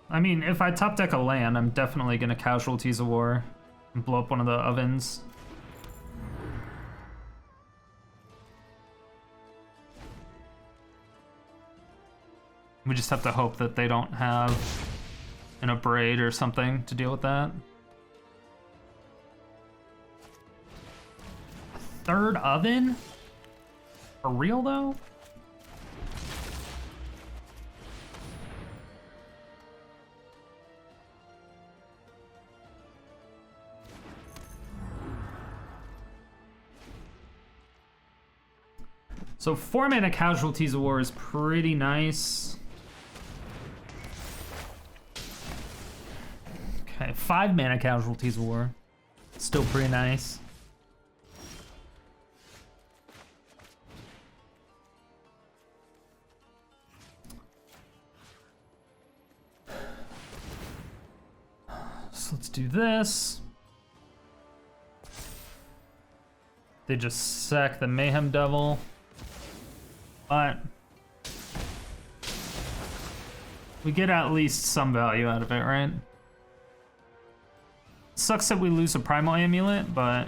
I mean, if I top deck a land, I'm definitely gonna Casualties of War and blow up one of the ovens. We just have to hope that they don't have an Abrade or something to deal with that. Third oven? For real though? So 4 mana Casualties of War is pretty nice. Okay, 5 mana Casualties of War. Still pretty nice. So let's do this. They just sack the Mayhem Devil. But we get at least some value out of it, right? Sucks that we lose a Primal Amulet, but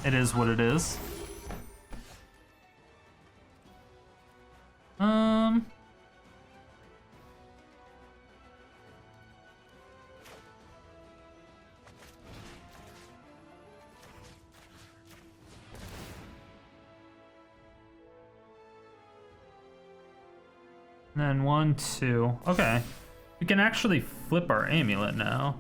it is what it is. And then 1, 2. Okay. We can actually flip our amulet now.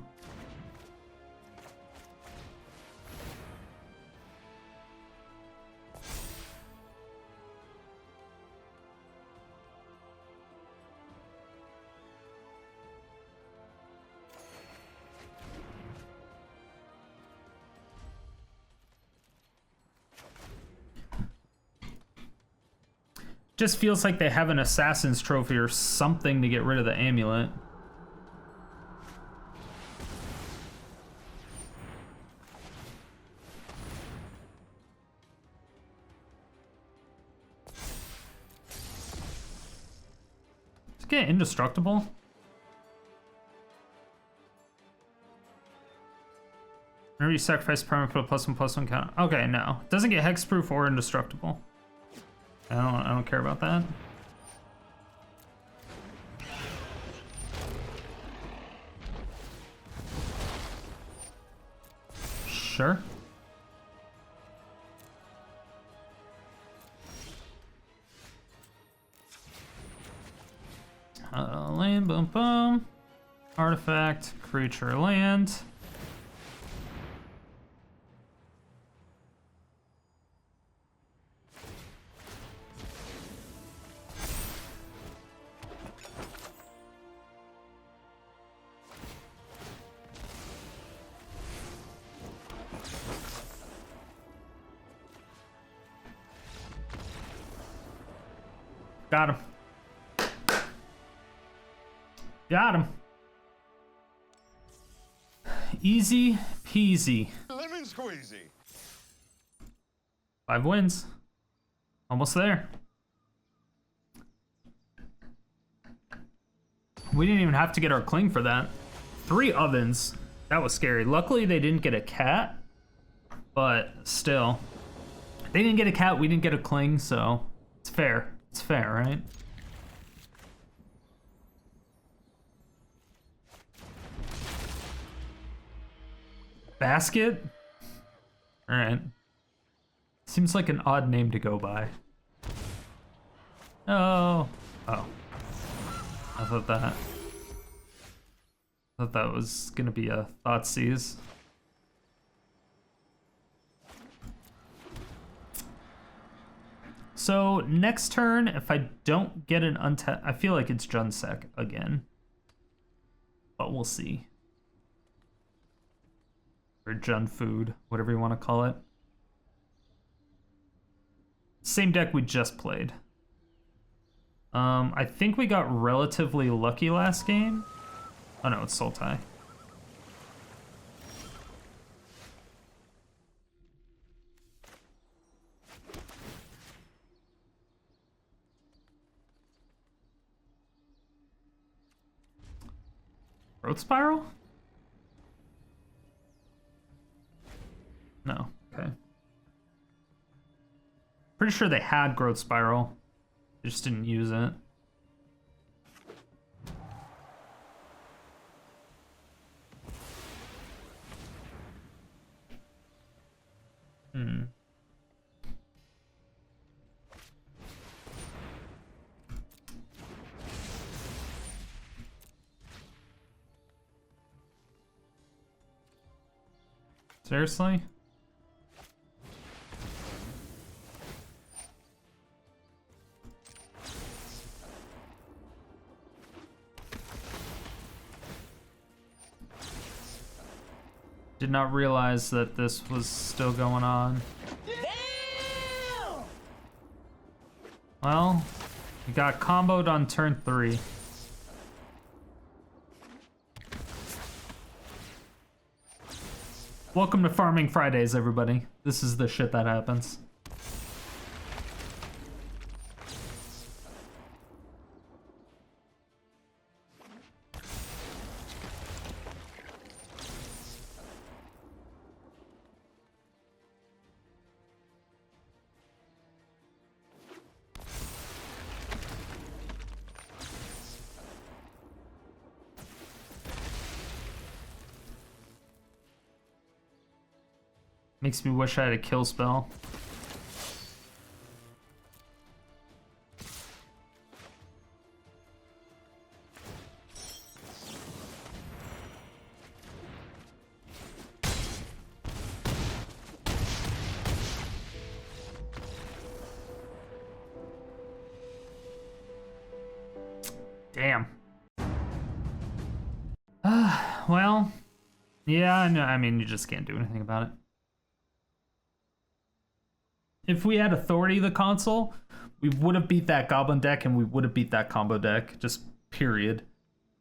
Just feels like they have an Assassin's Trophy or something to get rid of the amulet. Let's get indestructible. Whenever you sacrifice permanent, put a +1/+1 count. Okay, no. It doesn't get hexproof or indestructible. I don't care about that. Sure. Lane, boom, boom. Artifact, creature, land. Got him. Got him. Easy peasy. Lemon squeezy. 5 wins. Almost there. We didn't even have to get our cling for that. 3 ovens. That was scary. Luckily, they didn't get a cat. But still. They didn't get a cat, we didn't get a cling, so it's fair. It's fair, right? Basket? Alright. Seems like an odd name to go by. Oh. Oh. I thought that was gonna be a Thoughtseize. So next turn, if I don't get an untap, I feel like it's Junsec again. But we'll see. Or Jun Food, whatever you want to call it. Same deck we just played. I think we got relatively lucky last game. Oh no, it's Sultai. Growth Spiral? No, okay. Pretty sure they had Growth Spiral. They just didn't use it. Seriously? Did not realize that this was still going on. Damn! Well, we got comboed on turn 3. Welcome to Farming Fridays, everybody. This is the shit that happens. Makes me wish I had a kill spell. Damn. Well, yeah, no, I mean, you just can't do anything about it. If we had Authority the console, we would have beat that Goblin deck and we would have beat that combo deck, just period.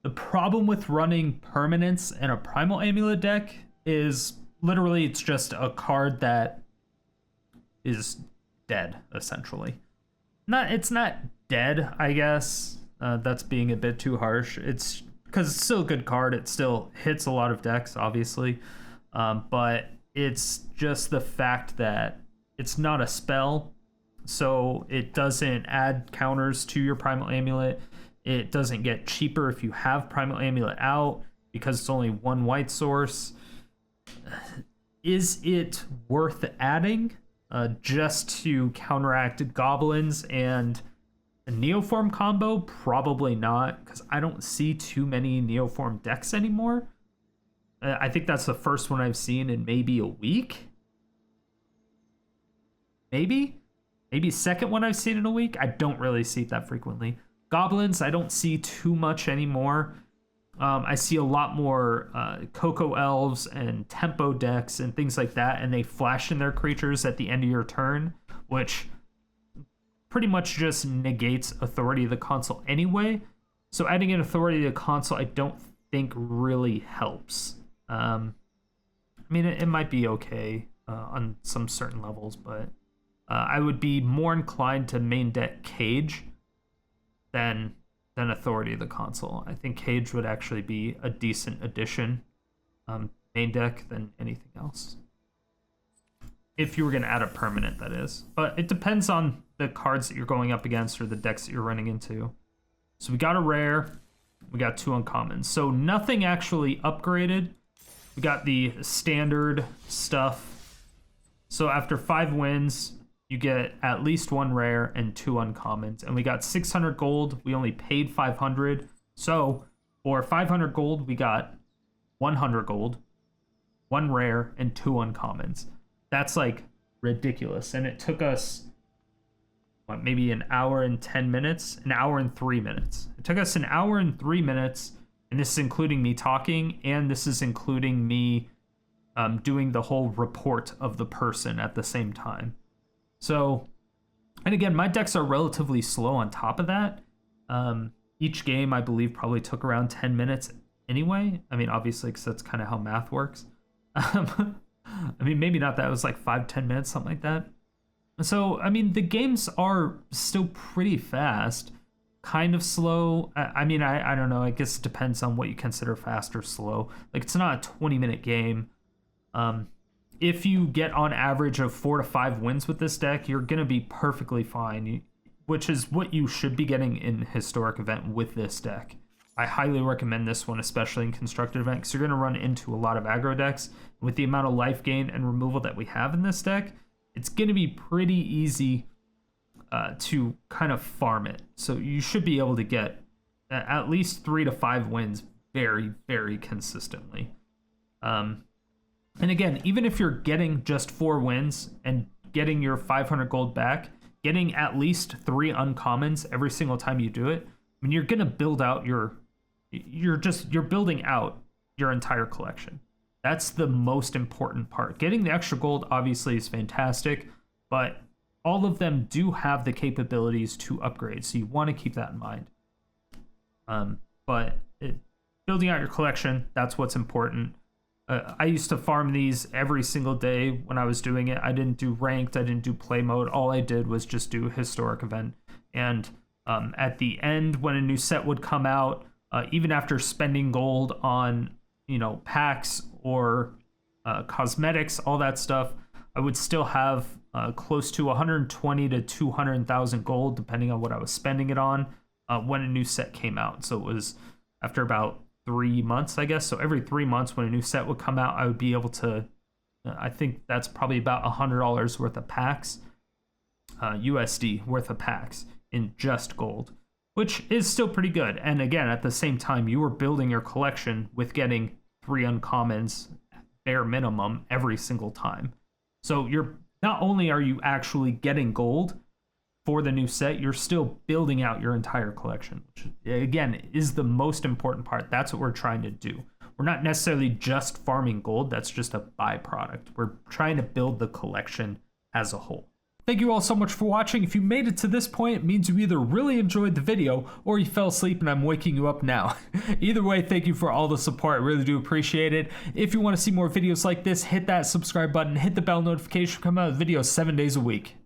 The problem with running permanents in a Primal Amulet deck is literally it's just a card that is dead, essentially. It's not dead, I guess. That's being a bit too harsh. It's because it's still a good card. It still hits a lot of decks, obviously. But it's just the fact that it's not a spell, so it doesn't add counters to your Primal Amulet. It doesn't get cheaper if you have Primal Amulet out because it's only 1 white source. Is it worth adding just to counteract goblins and A Neoform combo? Probably not, because I don't see too many Neoform decks anymore. I think that's the first one I've seen in maybe a week. Maybe second one I've seen in a week. I don't really see it that frequently. Goblins, I don't see too much anymore. I see a lot more Coco Elves and Tempo decks and things like that, and they flash in their creatures at the end of your turn, which pretty much just negates Authority of the Console anyway. So adding an Authority of the Console, I don't think really helps. I mean, it might be okay on some certain levels, but I would be more inclined to main deck Cage than Authority of the Console. I think Cage would actually be a decent addition, main deck, than anything else. If you were going to add a permanent, that is. But it depends on the cards that you're going up against or the decks that you're running into. So we got a rare, we got 2 uncommons. So nothing actually upgraded. We got the standard stuff. So after 5 wins, you get at least 1 rare and 2 uncommons. And we got 600 gold. We only paid 500. So for 500 gold, we got 100 gold, 1 rare, and 2 uncommons. That's like ridiculous. And it took us, what, maybe an hour and 10 minutes? An hour and 3 minutes. It took us an hour and 3 minutes. And this is including me talking. And this is including me doing the whole report of the person at the same time. So, and again, my decks are relatively slow on top of that. Each game, I believe, probably took around 10 minutes anyway. I mean, obviously, because that's kind of how math works. I mean, maybe not that. It was like 5-10 minutes, something like that. So, I mean, the games are still pretty fast, kind of slow. I mean, I don't know. I guess it depends on what you consider fast or slow. Like, it's not a 20-minute game. If you get on average of 4 to 5 wins with this deck, you're going to be perfectly fine, which is what you should be getting in Historic Event with this deck. I highly recommend this one, especially in Constructed Event, because you're going to run into a lot of aggro decks. With the amount of life gain and removal that we have in this deck, it's going to be pretty easy to kind of farm it. So you should be able to get at least 3 to 5 wins very, very consistently. And again, even if you're getting just 4 wins and getting your 500 gold back, getting at least 3 uncommons every single time you do it, I mean, you're going to build out you're building out your entire collection. That's the most important part. Getting the extra gold obviously is fantastic, but all of them do have the capabilities to upgrade, so you want to keep that in mind. Building out your collection, that's what's important. I used to farm these every single day when I was doing it. I didn't do ranked, I didn't do play mode. All I did was just do Historic Event. And at the end, when a new set would come out, even after spending gold on, packs or cosmetics, all that stuff, I would still have close to 120 to 200,000 gold, depending on what I was spending it on, when a new set came out. So it was after about 3 months, I guess. So every 3 months when a new set would come out, I would be able to, I think that's probably about $100 worth of packs, USD worth of packs in just gold, which is still pretty good. And again, at the same time, you were building your collection with getting 3 uncommons bare minimum every single time. So you're not only are you actually getting gold for the new set, you're still building out your entire collection, which again is the most important part. That's what we're trying to do. We're not necessarily just farming gold. That's just a byproduct. We're trying to build the collection as a whole. Thank you all so much for watching. If you made it to this point, it means you either really enjoyed the video or you fell asleep and I'm waking you up now. Either way, thank you for all the support. I really do appreciate it. If you want to see more videos like this, hit that subscribe button, hit the bell notification, come out with videos 7 days a week.